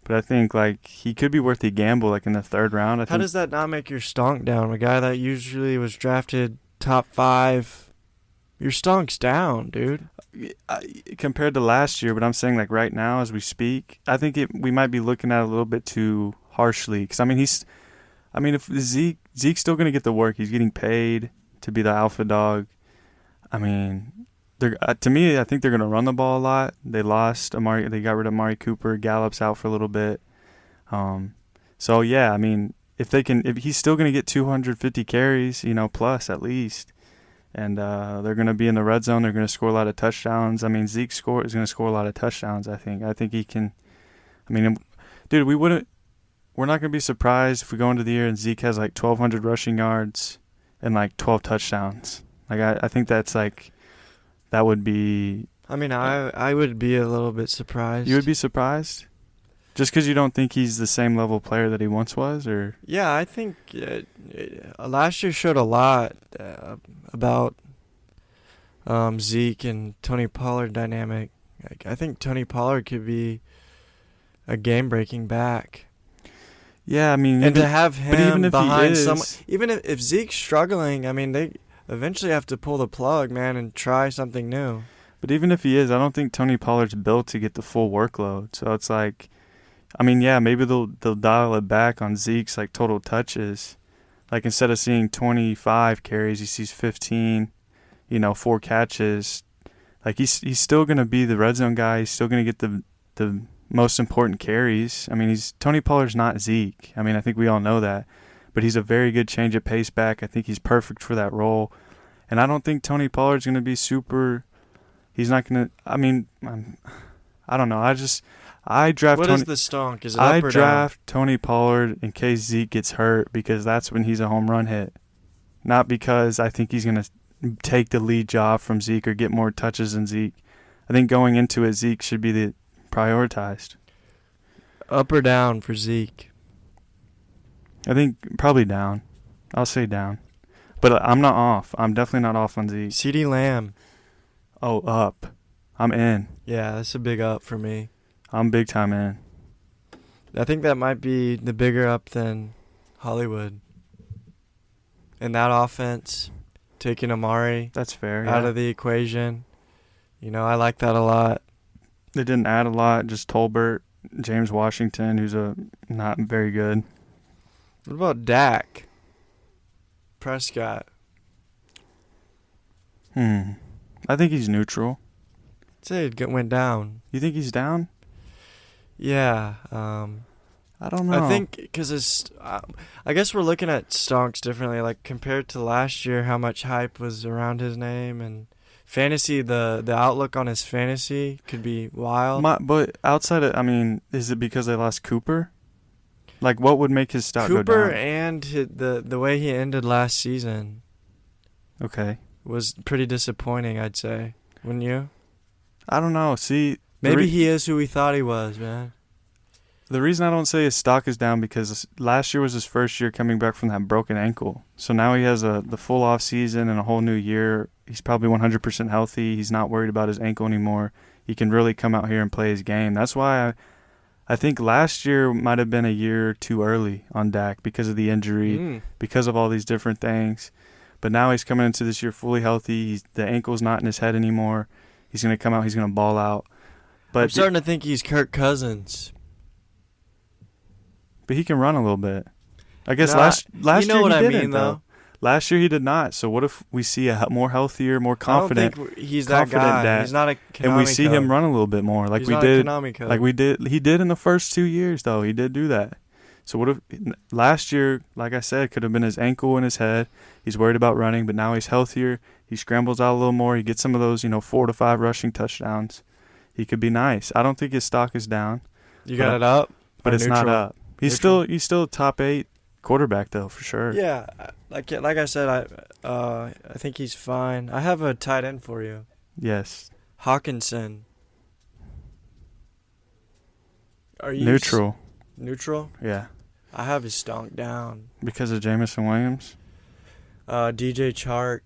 But I think, he could be worth a gamble, in the third round. How does that not make your stonk down? A guy that usually was drafted top 5, your stonk's down, dude. Compared to last year, but I'm saying, right now as we speak, I think we might be looking at it a little bit too harshly. Because, if Zeke's still going to get the work. He's getting paid to be the alpha dog. To me, I think they're going to run the ball a lot. They lost Amari. They got rid of Amari Cooper. Gallup's out for a little bit. So yeah, if he's still going to get 250 carries, plus at least, and they're going to be in the red zone. They're going to score a lot of touchdowns. Zeke is going to score a lot of touchdowns. I think he can. Dude, we're not going to be surprised if we go into the year and Zeke has 1,200 rushing yards and 12 touchdowns. I think that's that would be. I would be a little bit surprised. You would be surprised, just because you don't think he's the same level player that he once was, or? Yeah, I think last year showed a lot about Zeke and Tony Pollard dynamic. I think Tony Pollard could be a game-breaking back. Yeah, and to have him behind someone, even if Zeke's struggling, they eventually have to pull the plug, man, and try something new. But even if he is, I don't think Tony Pollard's built to get the full workload. So it's maybe they'll dial it back on Zeke's total touches. Instead of seeing 25 carries, he sees 15, 4 catches. He's still going to be the red zone guy. He's still going to get the most important carries. Tony Pollard's not Zeke. I think we all know that. But he's a very good change of pace back. I think he's perfect for that role. And I don't think Tony Pollard's going to be super. He's not going to. I don't know. I draft. What Tony, is the stonk? Is it up or draft down? Tony Pollard in case Zeke gets hurt, because that's when he's a home run hit. Not because I think he's going to take the lead job from Zeke or get more touches than Zeke. I think going into it, Zeke should be the prioritized. Up or down for Zeke? I think probably down. I'll say down. But I'm not off. I'm definitely not off on Zeke. CeeDee Lamb. Oh, up. I'm in. Yeah, that's a big up for me. I'm big time in. I think that might be the bigger up than Hollywood. In that offense, taking Amari That's fair, out of the equation. I like that a lot. They didn't add a lot. Just Tolbert, James Washington, who's not very good. What about Dak Prescott? I think he's neutral. I'd say it went down. You think he's down? Yeah. I don't know. I think because I guess we're looking at Stonks differently. Compared to last year, how much hype was around his name and fantasy. The outlook on his fantasy could be wild. But outside of, is it because they lost Cooper? What would make his stock go down? Cooper and the way he ended last season. Okay. Was pretty disappointing, I'd say. Wouldn't you? I don't know. See, maybe he is who we thought he was, man. The reason I don't say his stock is down because last year was his first year coming back from that broken ankle. So now he has the full off season and a whole new year. He's probably 100% healthy. He's not worried about his ankle anymore. He can really come out here and play his game. That's why I think last year might have been a year too early on Dak because of the injury, because of all these different things. But now he's coming into this year fully healthy. The ankle's not in his head anymore. He's going to come out. He's going to ball out. But I'm starting to think he's Kirk Cousins. But he can run a little bit. I guess last year he didn't, though. Last year he did not. So what if we see a more healthier, more confident? I don't think he's that guy. Dak, he's not a Konami and we see him run a little bit more, like we did. He did in the first 2 years, though. He did do that. So what if last year, like I said, could have been his ankle and his head. He's worried about running, but now he's healthier. He scrambles out a little more. He gets some of those, 4 to 5 rushing touchdowns. He could be nice. I don't think his stock is down. You got it up, but it's not neutral? up. He's still a top 8 quarterback though, for sure. Yeah, like I said, I think he's fine. I have a tight end for you. Yes. Hawkinson. Are you Neutral. Neutral? Yeah. I have his stonk down. Because of Jamison Williams? DJ Chark.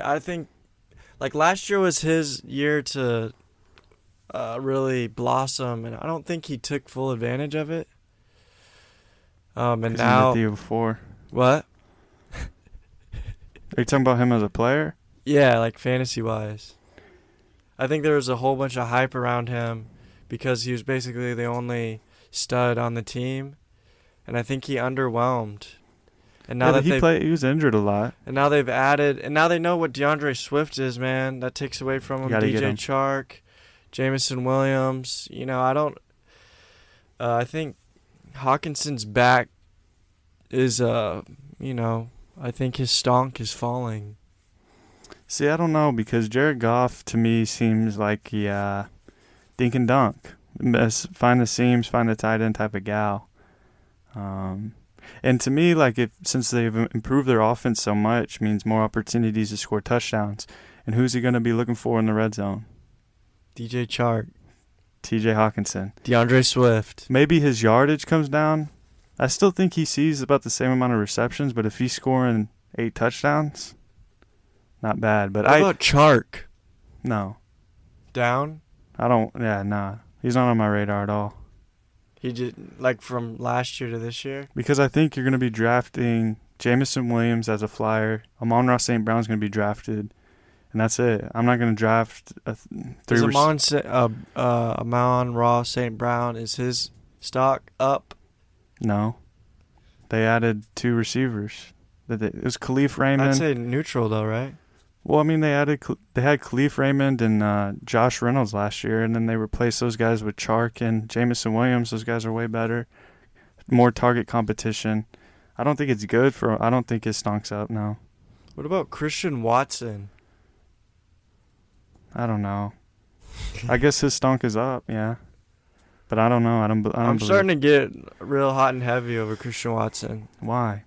I think, like, last year was his year to really blossom, and I don't think he took full advantage of it. And now the year before. What? Are you talking about him as a player? Yeah, like fantasy-wise. I think there was a whole bunch of hype around him because he was basically the only stud on the team, and I think he underwhelmed. And now he was injured a lot. And now they've added, and now they know what DeAndre Swift is, man. That takes away from him. DJ Chark, Jamison Williams. I think Hawkinson's back is, I think his stonk is falling. See, I don't know, because Jared Goff to me seems like he dink and dunk. Find the seams, find the tight end type of gal. And to me, like, since they've improved their offense so much, means more opportunities to score touchdowns. And who's he going to be looking for in the red zone? DJ Chark. TJ Hawkinson. DeAndre Swift. Maybe his yardage comes down. I still think he sees about the same amount of receptions, but if he's scoring 8 touchdowns, not bad. But what about Chark? No. Down? Nah. He's not on my radar at all. He did, like, from last year to this year? Because I think you're going to be drafting Jamison Williams as a flyer. Amon-Ra St. Brown's going to be drafted. And that's it. I'm not going to draft Is Amon-Ra St. Brown, is his stock up? No. They added 2 receivers. It was Khalif Raymond. I'd say neutral, though, right? Well, I mean, they had Khalif Raymond and Josh Reynolds last year, and then they replaced those guys with Chark and Jamison Williams. Those guys are way better. More target competition. I don't think it's good I don't think his stonk's up, no. What about Christian Watson? I don't know. I guess his stonk is up, yeah. But I don't know. I'm starting to get real hot and heavy over Christian Watson. Why?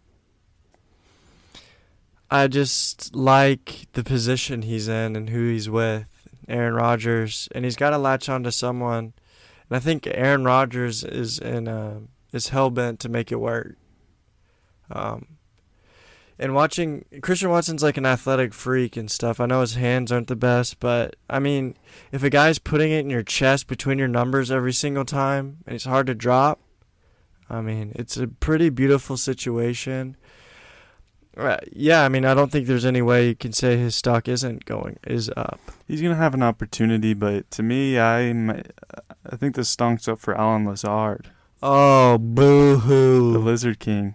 I just like the position he's in and who he's with, Aaron Rodgers, and he's got to latch on to someone. And I think Aaron Rodgers is hell bent to make it work. And watching Christian Watson's like an athletic freak and stuff. I know his hands aren't the best, but I mean, if a guy's putting it in your chest between your numbers every single time and it's hard to drop, I mean, it's a pretty beautiful situation. Yeah, I mean, I don't think there's any way you can say his stock is up. He's gonna have an opportunity, but to me, I think the stonk's up for Alan Lazard. Oh, boo-hoo. The Lizard King.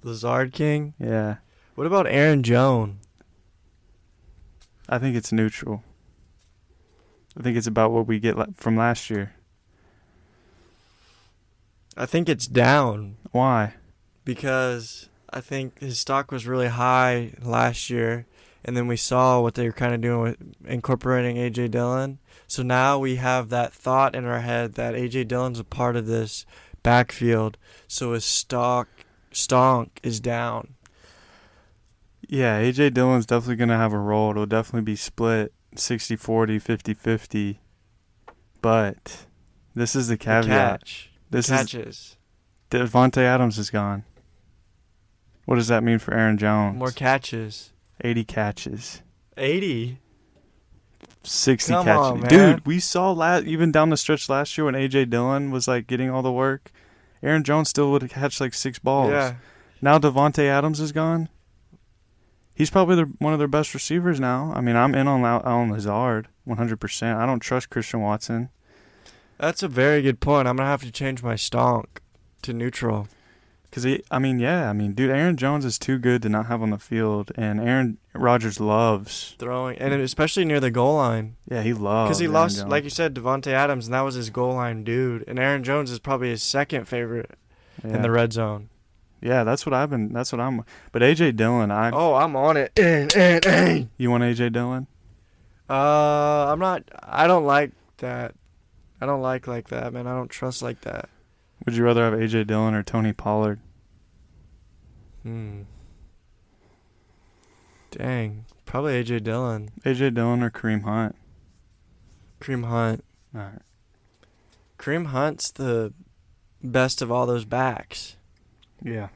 Lazard King? Yeah. What about Aaron Jones? I think it's neutral. I think it's about what we get from last year. I think it's down. Why? Because I think his stock was really high last year, and then we saw what they were kind of doing with incorporating A.J. Dillon. So now we have that thought in our head that A.J. Dillon's a part of this backfield, so his stonk is down. Yeah, A.J. Dillon's definitely going to have a role. It'll definitely be split 60-40, 50-50. But this is the caveat. Catches. Devontae Adams is gone. What does that mean for Aaron Jones? More catches. 80 catches. 80? 60 Come catches. on, man. Dude, we saw even down the stretch last year when A.J. Dillon was like getting all the work. Aaron Jones still would catch like 6 balls. Yeah. Now Devontae Adams is gone. He's probably one of their best receivers now. I mean, I'm in on Alan Lazard 100%. I don't trust Christian Watson. That's a very good point. I'm going to have to change my stonk to neutral. Because, dude, Aaron Jones is too good to not have on the field. And Aaron Rodgers loves throwing, and especially near the goal line. Yeah, he loves. Because he lost, like you said, Devontae Adams, and that was his goal line dude. And Aaron Jones is probably his second favorite in the red zone. Yeah, that's what I'm. But AJ Dillon, I'm on it. You want AJ Dillon? I'm not. I don't like that. I don't like that, man. I don't trust like that. Would you rather have AJ Dillon or Tony Pollard? Dang. Probably AJ Dillon. AJ Dillon or Kareem Hunt? Kareem Hunt. All right. Kareem Hunt's the best of all those backs. Yeah.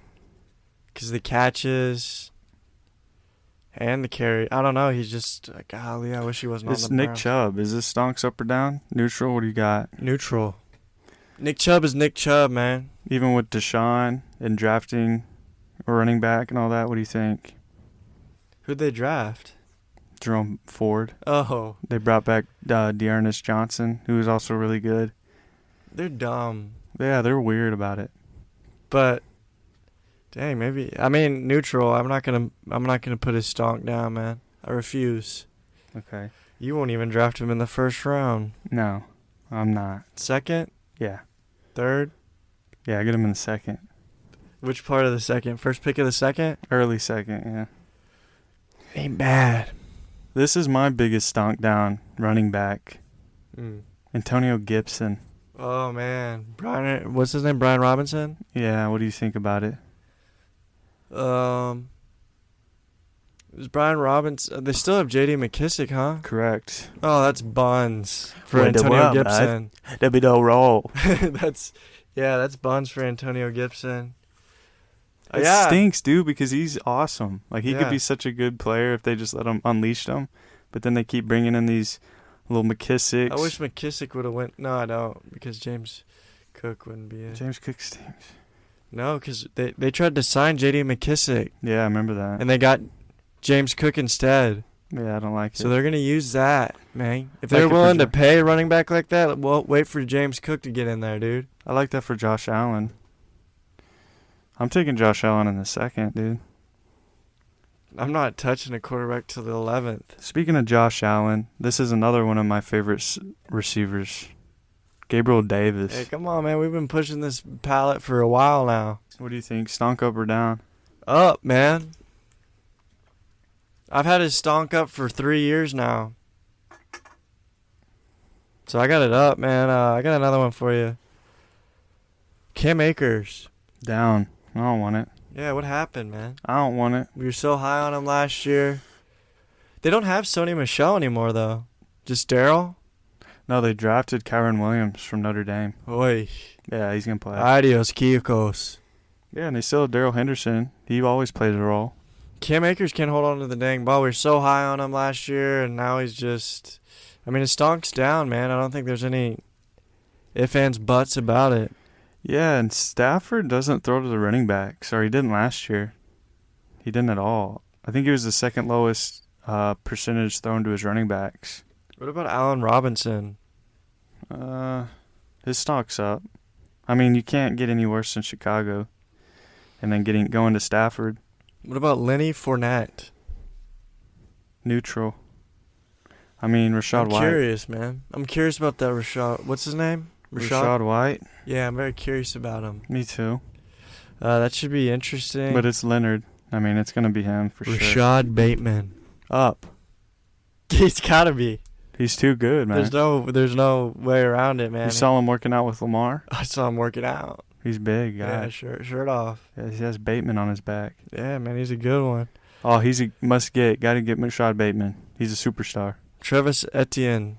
Because the catches and the carry. I don't know. He's just, golly, I wish he wasn't It's on the Nick Browns. Chubb. Is this Stonks up or down? Neutral? What do you got? Neutral. Nick Chubb is Nick Chubb, man. Even with Deshaun and drafting a running back and all that, what do you think? Who'd they draft? Jerome Ford. Oh, They brought back Dearness Johnson, who was also really good. they're dumb. Yeah, they're weird about it. But dang, maybe. I mean, neutral. I'm not gonna put his stonk down, man. I refuse. Okay. You won't even draft him in the first round. No, I'm not. Second, Yeah. third. Yeah, I get him in the second. Which part of the second? First pick of the second? Early second, yeah. Ain't bad. This is my biggest stonk down running back. Antonio Gibson. Oh man, Brian. What's his name? Brian Robinson. Yeah, what do you think about it? It was Brian Robinson. They still have J.D. McKissick, huh? Correct. Oh, that's buns for Way to Antonio well, Gibson. That'd be no roll. that's buns for Antonio Gibson. It stinks, dude, because he's awesome. Like, he could Yeah. be such a good player if they just let him unleash them. But then they keep bringing in these little McKissicks. I wish McKissick would have went. No, I don't, because James Cook wouldn't be it. James Cook stinks. No, because they tried to sign J.D. McKissick, Yeah, I remember that. and they got James Cook instead. Yeah, I don't like it. So they're going to use that, man. If Like they're it for willing to Josh. pay a running back like that, well, wait for James Cook to get in there, dude. I like that for Josh Allen. I'm taking Josh Allen in the second, dude. I'm not touching a quarterback till the 11th. Speaking of Josh Allen, this is another one of my favorite receivers, Gabriel Davis. Hey, come on, man. We've been pushing this pallet for a while now. What do you think? Stonk up or down? Up, man. I've had his stonk up for 3 years now. So I got it up, man. I got another one for you. Cam Akers. Down. I don't want it. Yeah, what happened, man? I don't want it. We were so high on him last year. They don't have Sony Michel anymore, though. Just Daryl? No, they drafted Kyron Williams from Notre Dame. Oi. Yeah, he's going to play. Adios, Kiyokos. Yeah, and they still have Daryl Henderson. He always plays a role. Cam Akers can't hold on to the dang ball. We were so high on him last year, and now he's just... I mean, his stonk's down, man. I don't think there's any ifs, ands, buts about it. Yeah, and Stafford doesn't throw to the running backs, or he didn't last year. He didn't at all. I think he was the second lowest percentage thrown to his running backs. What about Allen Robinson? His stock's up. I mean, you can't get any worse than Chicago. And then going to Stafford. What about Lenny Fournette? Neutral. I mean, Rashad I'm White. curious, man. I'm curious about that Rashad. What's his name? Rashad White? Yeah, I'm very curious about him. Me too. That should be interesting. But it's Leonard. I mean, it's going to be him for sure. Rashad Bateman. Up. He's gotta be. He's too good, man. There's no way around it, man. You saw him working out with Lamar? I saw him working out. He's big, guy. Yeah, shirt off. Yeah, he has Bateman on his back. Yeah, man, he's a good one. Oh, he's a must-get. Got to get Rashad Bateman. He's a superstar. Travis Etienne.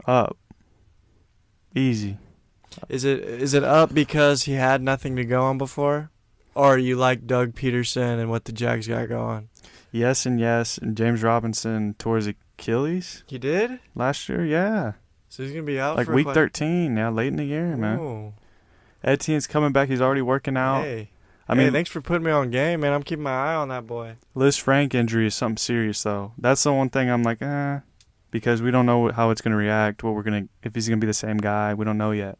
Up. Easy. Is it up because he had nothing to go on before? Or you like Doug Peterson and what the Jags got going? Yes and yes. And James Robinson tore his Achilles He did? last year. Yeah. So he's going to be out Like for week 13. Yeah, late in the year, man. Ooh. Etienne's coming back. He's already working out. Hey. I mean, thanks for putting me on game, man. I'm keeping my eye on that boy. Liz Frank injury is something serious, though. That's the one thing I'm like, because we don't know how it's going to react, if he's going to be the same guy. We don't know yet.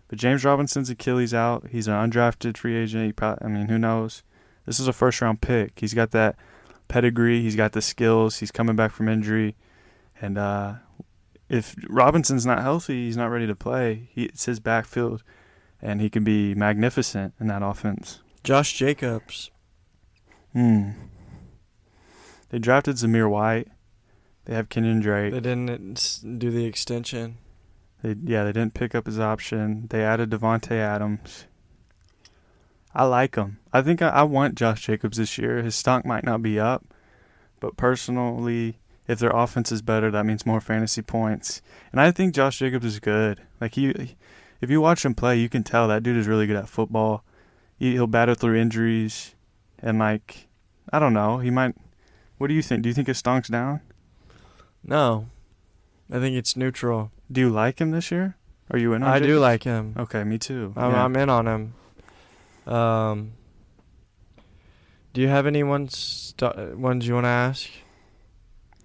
But James Robinson's Achilles out. He's an undrafted free agent. Who knows? This is a first-round pick. He's got that pedigree. He's got the skills. He's coming back from injury. And if Robinson's not healthy, he's not ready to play. It's his backfield. and he can be magnificent in that offense. Josh Jacobs. Hmm. They drafted Zamir White. They have Kenyon Drake. They didn't do the extension. They didn't pick up his option. They added Devontae Adams. I like him. I think I want Josh Jacobs this year. His stock might not be up, but personally, if their offense is better, that means more fantasy points. And I think Josh Jacobs is good. Like if you watch him play, you can tell that dude is really good at football. He'll battle through injuries, and like, I don't know, he might. What do you think? Do you think his stonk's down? No. I think it's neutral. Do you like him this year? Are you in on I Jacobs? do like him. Okay, me too. I'm in on him. Do you have any ones you want to ask?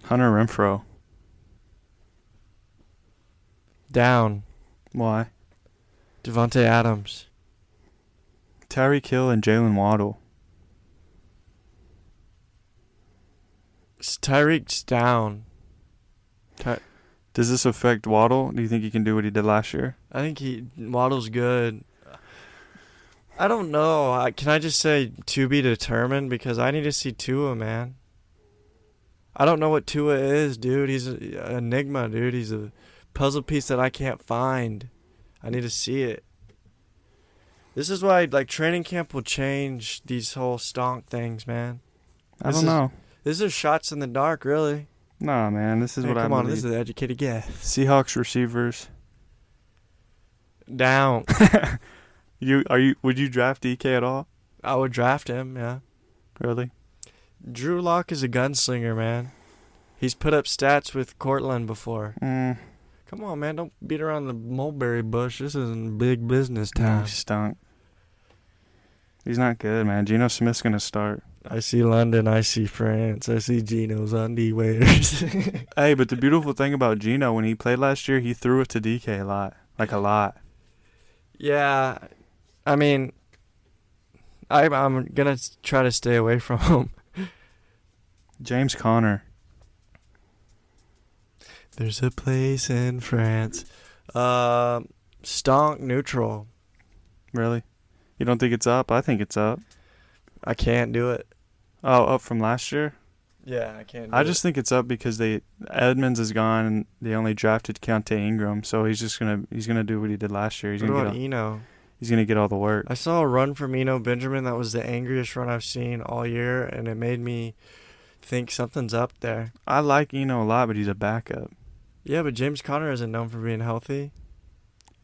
Hunter Renfrow. Down. Why? Devontae Adams. Tyreek Hill and Jalen Waddle. Tyreek's down. Does this affect Waddle? Do you think he can do what he did last year? I think Waddle's good. I don't know. Can I just say to be determined? Because I need to see Tua, man. I don't know what Tua is, dude. He's an enigma, dude. He's a puzzle piece that I can't find. I need to see it. This is why, like, training camp will change these whole stonk things, man. I don't know. This is shots in the dark, really. Nah, man. This is what I Come on, believe. this is an educated guess. Seahawks receivers. Down. Would you draft DK at all? I would draft him, yeah. Really? Drew Lock is a gunslinger, man. He's put up stats with Cortland before. Come on, man. Don't beat around the mulberry bush. This isn't big business time. He stunk. He's not good, man. Geno Smith's going to start. I see London. I see France. I see Geno's undie wears. Hey, but the beautiful thing about Geno, when he played last year, he threw it to DK a lot. Like, a lot. Yeah. I mean, I'm going to try to stay away from him. James Conner. There's a place in France. Stonk neutral. Really? You don't think it's up? I think it's up. I can't do it. Oh, up from last year? Yeah, I can't do I just think it's up because Edmonds is gone and they only drafted Keontae Ingram, so he's gonna do what he did last year. What about Eno? He's gonna get all the work. I saw a run from Eno Benjamin that was the angriest run I've seen all year, and it made me think something's up there. I like Eno a lot, but he's a backup. Yeah, but James Conner isn't known for being healthy.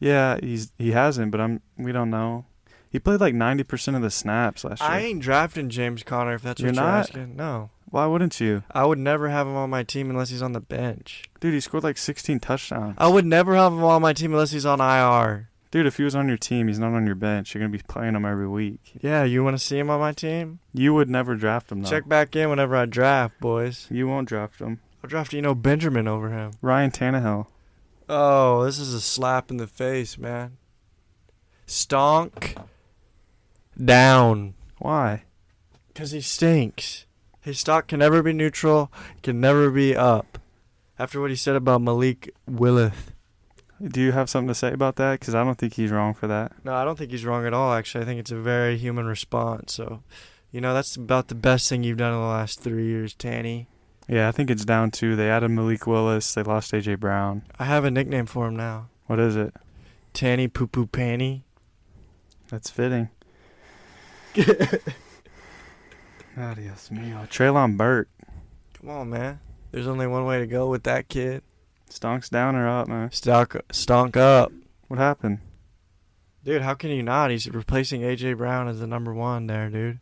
Yeah, he hasn't, but we don't know. He played like 90% of the snaps last year. I ain't drafting James Conner if that's what you're asking. No. Why wouldn't you? I would never have him on my team unless he's on the bench. Dude, he scored like 16 touchdowns. I would never have him on my team unless he's on IR. Dude, if he was on your team, he's not on your bench. You're going to be playing him every week. Yeah, you want to see him on my team? You would never draft him, though. Check back in whenever I draft, boys. You won't draft him. I'll draft Eno Benjamin over him. Ryan Tannehill. Oh, this is a slap in the face, man. Stonk down. Why? Because he stinks. His stock can never be neutral, can never be up. After what he said about Malik Willis. Do you have something to say about that? Because I don't think he's wrong for that. No, I don't think he's wrong at all, actually. I think it's a very human response. So, that's about the best thing you've done in the last 3 years, Tanny. Yeah, I think it's down too. They added Malik Willis. They lost A.J. Brown. I have a nickname for him now. What is it? Tanny Poo Poo Panty. That's fitting. Adios mio. Traylon Burke. Come on, man. There's only one way to go with that kid. Stonks down or up, man? Stonk up. What happened? Dude, how can you not? He's replacing A.J. Brown as the number one there, dude.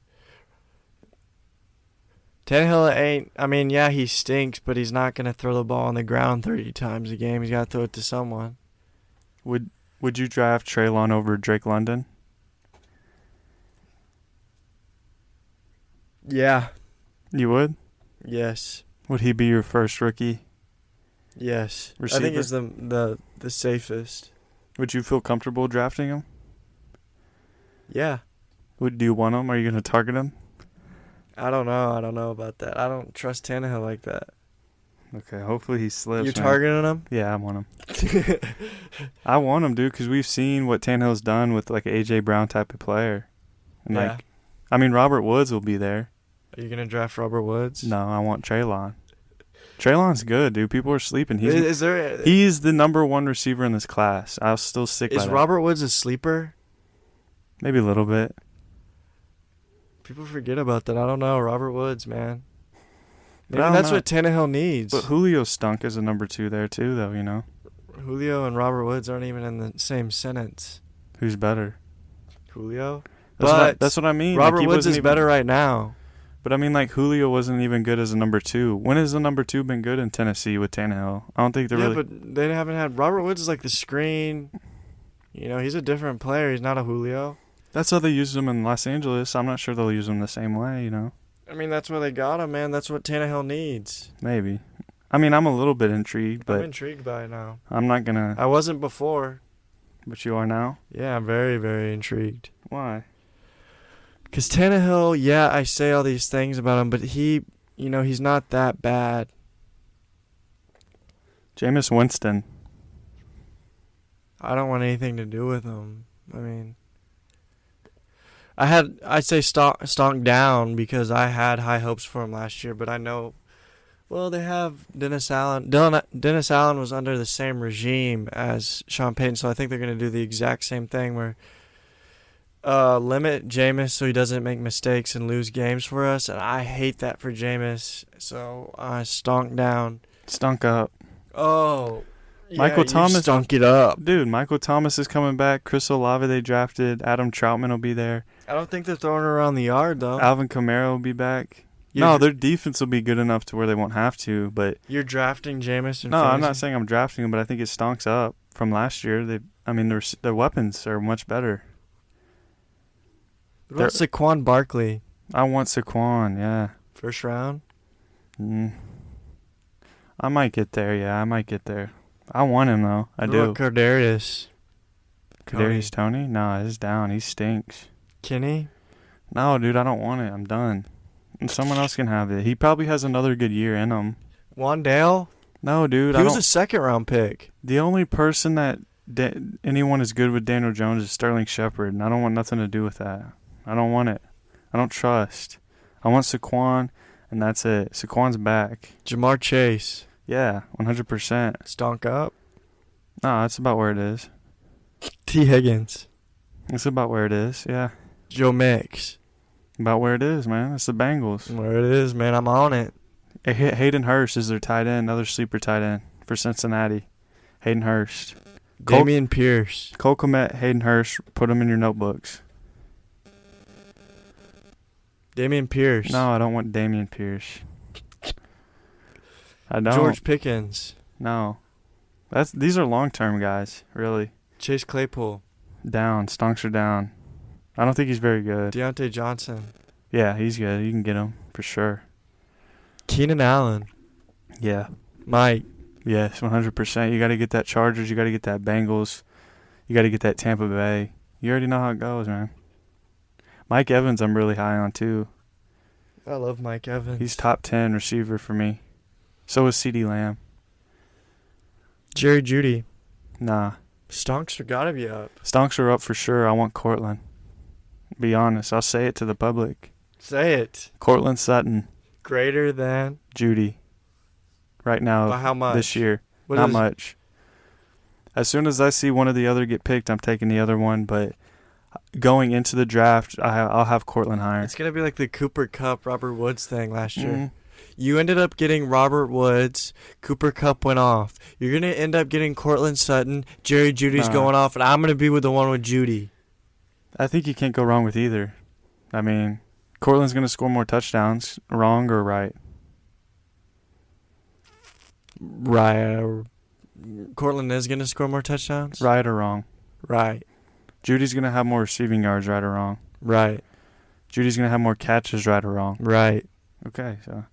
Tannehill ain't... I mean, yeah, he stinks, but he's not going to throw the ball on the ground 30 times a game. He's got to throw it to someone. Would you draft Traylon over Drake London? Yeah. You would? Yes. Would he be your first rookie? Yes. Receiver? I think it's the safest. Would you feel comfortable drafting him? Yeah. Do you want him? Are you going to target him? I don't know. I don't know about that. I don't trust Tannehill like that. Okay, hopefully he slips. You man. targeting him? Yeah, I want him. I want him, dude, because we've seen what Tannehill's done with like an A.J. Brown type of player. And Yeah. like, I mean, Robert Woods will be there. Are you gonna draft Robert Woods? No, I want Traylon. Traylon's good, dude. People are sleeping. Is there? He's the number one receiver in this class. I'll still stick by Is that. Robert Woods a sleeper? Maybe a little bit. People forget about that. I don't know. Robert Woods, man. But Maybe I don't that's know. what Tannehill needs. But Julio stunk as a number 2 there too, though. You know, Julio and Robert Woods aren't even in the same sentence. who's better? Julio? That's what I mean. Robert like, he Woods wasn't is even, better right now. But I mean, like Julio wasn't even good as a number 2. When has the number 2 been good in Tennessee with Tannehill? I don't think they're really. But they haven't had... Robert Woods is like the screen. You know, he's a different player. He's not a Julio. That's how they use him in Los Angeles. I'm not sure they'll use him the same way. You know. I mean, that's why they got him, man. That's what Tannehill needs. Maybe. I mean, I'm a little bit intrigued, I'm but intrigued by it now. I'm not gonna. I wasn't before. But you are now. Yeah, I'm very, very intrigued. Why? Because Tannehill, yeah, I say all these things about him, but he, you know, he's not that bad. Jameis Winston. I don't want anything to do with him. I mean, I'd say Stonk down because I had high hopes for him last year, but I know, well, they have Dennis Allen. Dennis Allen was under the same regime as Sean Payton, so I think they're going to do the exact same thing where limit Jameis so he doesn't make mistakes and lose games for us, and I hate that for Jameis, so I stonk down. Stunk up. Oh, Michael Thomas stunk it up. Dude, Michael Thomas is coming back. Chris Olave they drafted. Adam Troutman will be there. I don't think they're throwing it around the yard, though. Alvin Kamara will be back. You're No, their defense will be good enough to where they won't have to, but You're drafting Jameis in no, I'm fantasy? not saying I'm drafting him, but I think it stonks up from last year. Their weapons are much better. What about Saquon Barkley? I want Saquon, yeah. First round? I might get there, yeah. I might get there. I want him, though. I What do. about Kadarius? Kadarius Toney? No, he's down. He stinks. Kenny? No, dude, I don't want it. I'm done. And someone else can have it. He probably has another good year in him. Wandale? No, dude. He was a second round pick. The only person that anyone is good with Daniel Jones is Sterling Shepard, and I don't want nothing to do with that. I don't want it. I don't trust. I want Saquon, and that's it. Saquon's back. Jamar Chase? Yeah, 100%. Stonk up? No, that's about where it is. T. Higgins? It's about where it is, yeah. Joe Mix? About where it is, man. It's the Bengals. Where it is, man. I'm on it. Hayden Hurst is their tight end, another sleeper tight end for Cincinnati. Hayden Hurst. Damian Pierce? Cole Kmet, Hayden Hurst, put them in your notebooks. Damian Pierce? No, I don't want Damian Pierce. I don't. George Pickens? No. These are long-term guys, really. Chase Claypool? Down. Stonks are down. I don't think he's very good. Deontay Johnson? Yeah, he's good. You can get him for sure. Keenan Allen? Yeah. Mike? Yes, 100%. You got to get that Chargers. You got to get that Bengals. You got to get that Tampa Bay. You already know how it goes, man. Mike Evans I'm really high on, too. I love Mike Evans. He's top 10 receiver for me. So is CeeDee Lamb. Jerry Jeudy? Nah. Stonks are gotta be up. Stonks are up for sure. I want Cortland. Be honest. I'll say it to the public. Say it. Cortland Sutton. Greater than? Judy. Right now. By how much? This year. What Not is- much. As soon as I see one or the other get picked, I'm taking the other one. But going into the draft, I'll have Cortland higher. It's gonna be like the Cooper Kupp, Robert Woods thing last year. Mhm. You ended up getting Robert Woods. Cooper Kupp went off. You're going to end up getting Cortland Sutton. Jerry Judy's Nah. going off, and I'm going to be with the one with Judy. I think you can't go wrong with either. I mean, Cortland's going to score more touchdowns. Wrong or right? Right. Cortland is going to score more touchdowns? Right or wrong? Right. Judy's going to have more receiving yards, right or wrong? Right. Judy's going to have more catches, right or wrong? Right. Okay, so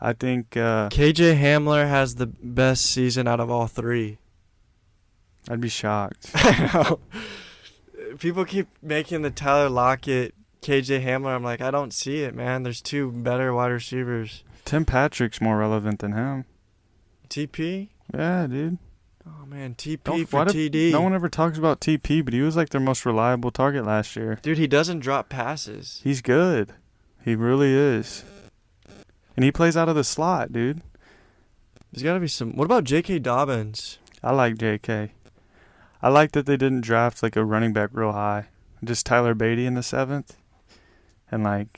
I think KJ Hamler has the best season out of all three. I'd be shocked. People keep making the Tyler Lockett, KJ Hamler. I'm like, I don't see it, man. There's two better wide receivers. Tim Patrick's more relevant than him. TP? Yeah, dude. Oh, man. TP Don't, for TD. no one ever talks about TP, but he was like their most reliable target last year. Dude, he doesn't drop passes. He's good. He really is. And he plays out of the slot, dude. There's got to be some. What about J.K. Dobbins? I like JK. I like that they didn't draft like a running back real high. Just Tyler Beatty in the 7th. And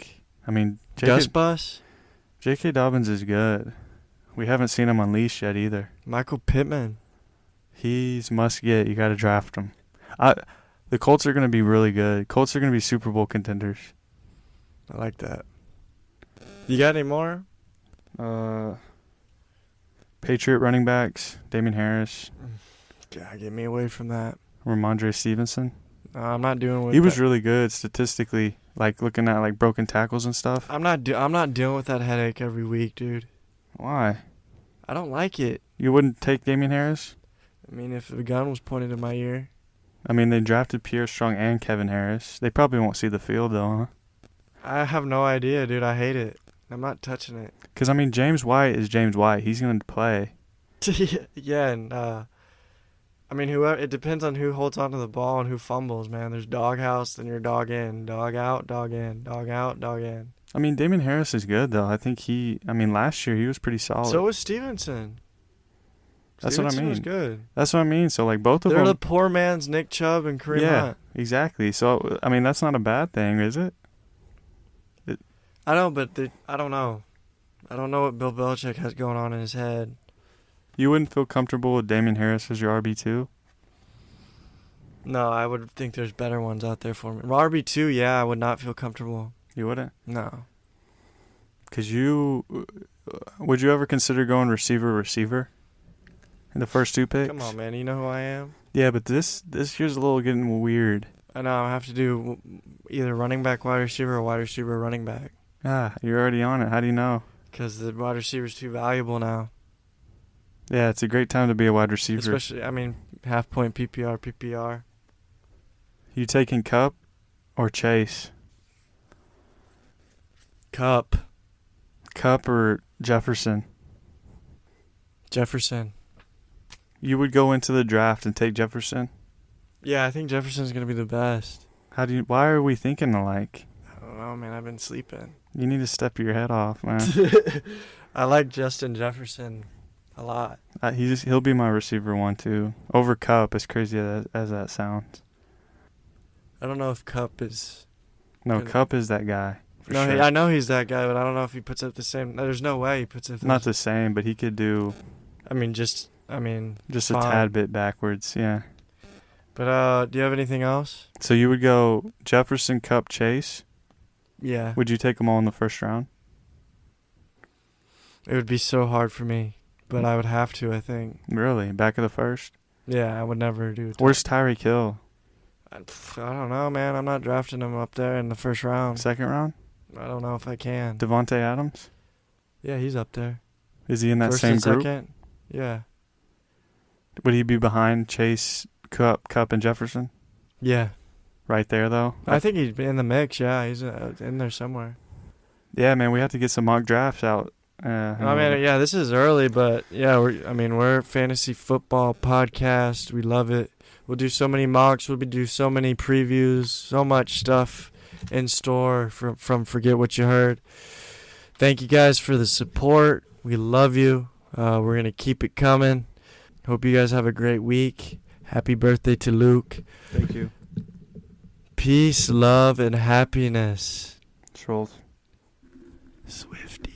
Gus Bus? J.K. Dobbins is good. We haven't seen him unleashed yet either. Michael Pittman. He's must get. You got to draft him. The Colts are going to be really good. Colts are going to be Super Bowl contenders. I like that. You got any more? Patriot running backs, Damian Harris, God, get me away from that. Ramondre Stevenson. I'm not doing with He was that. really good statistically, like looking at like broken tackles and stuff. I'm not dealing with that headache every week, dude. Why? I don't like it. You wouldn't take Damian Harris? I mean, if a gun was pointed in my ear. I mean, they drafted Pierre Strong and Kevin Harris. They probably won't see the field though, huh? I have no idea, dude. I hate it. I'm not touching it. Because I mean, James White is James White. He's going to play. Yeah, and I mean, whoever. It depends on who holds onto the ball and who fumbles, man. There's doghouse, then you're dog in, dog out, dog in, dog out, dog in. I mean, Damian Harris is good though. I think last year he was pretty solid. So was Stevenson. That's what I Stevenson was mean. good. That's what I mean. So like both of They're them. the poor man's Nick Chubb and Kareem Yeah, Hunt. exactly. So I mean, that's not a bad thing, is it? I know, but I don't know. I don't know what Bill Belichick has going on in his head. You wouldn't feel comfortable with Damian Harris as your RB2? No, I would think there's better ones out there for me. RB2, yeah, I would not feel comfortable. You wouldn't? No. Because would you ever consider going receiver in the first 2 picks? Come on, man. You know who I am? Yeah, but this year's a little getting weird. I know. I have to do either running back, wide receiver, or wide receiver, running back. Ah, you're already on it. How do you know? Because the wide receiver's too valuable now. Yeah, it's a great time to be a wide receiver. Especially, I mean, half point PPR. You taking Cup or Chase? Cup. Cup or Jefferson? Jefferson. You would go into the draft and take Jefferson? Yeah, I think Jefferson's going to be the best. Why are we thinking alike? I don't know, man. I've been sleeping. You need to step your head off, man. I like Justin Jefferson a lot. He'll be my receiver 1 too. Over Cup, as crazy as that sounds. I don't know if Cup is... No, Good. Cup is that guy. For No, sure. I know he's that guy, but I don't know if he puts up the same... There's no way he puts up... Not the same, but he could do just a fine. tad bit backwards, yeah. But do you have anything else? So you would go Jefferson, Cup, Chase? Yeah. Would you take them all in the first round? It would be so hard for me, but I would have to, I think. Really? Back of the first? Yeah, I would never do it. Where's Tyreek Hill? I don't know, man. I'm not drafting him up there in the first round. Second round? I don't know if I can. Devontae Adams? Yeah, he's up there. Is he in that First same and group? second? Yeah. Would he be behind Chase, Cup, and Jefferson? Yeah. Right there, though? I think he's in the mix, yeah. He's in there somewhere. Yeah, man, we have to get some mock drafts out. I mean, yeah, this is early, but yeah, we're a fantasy football podcast. We love it. We'll do so many mocks. We'll do so many previews. So much stuff in store from Forget What You Heard. Thank you guys for the support. We love you. We're going to keep it coming. Hope you guys have a great week. Happy birthday to Luke. Thank you. Peace, love, and happiness. Trolls. Swifty.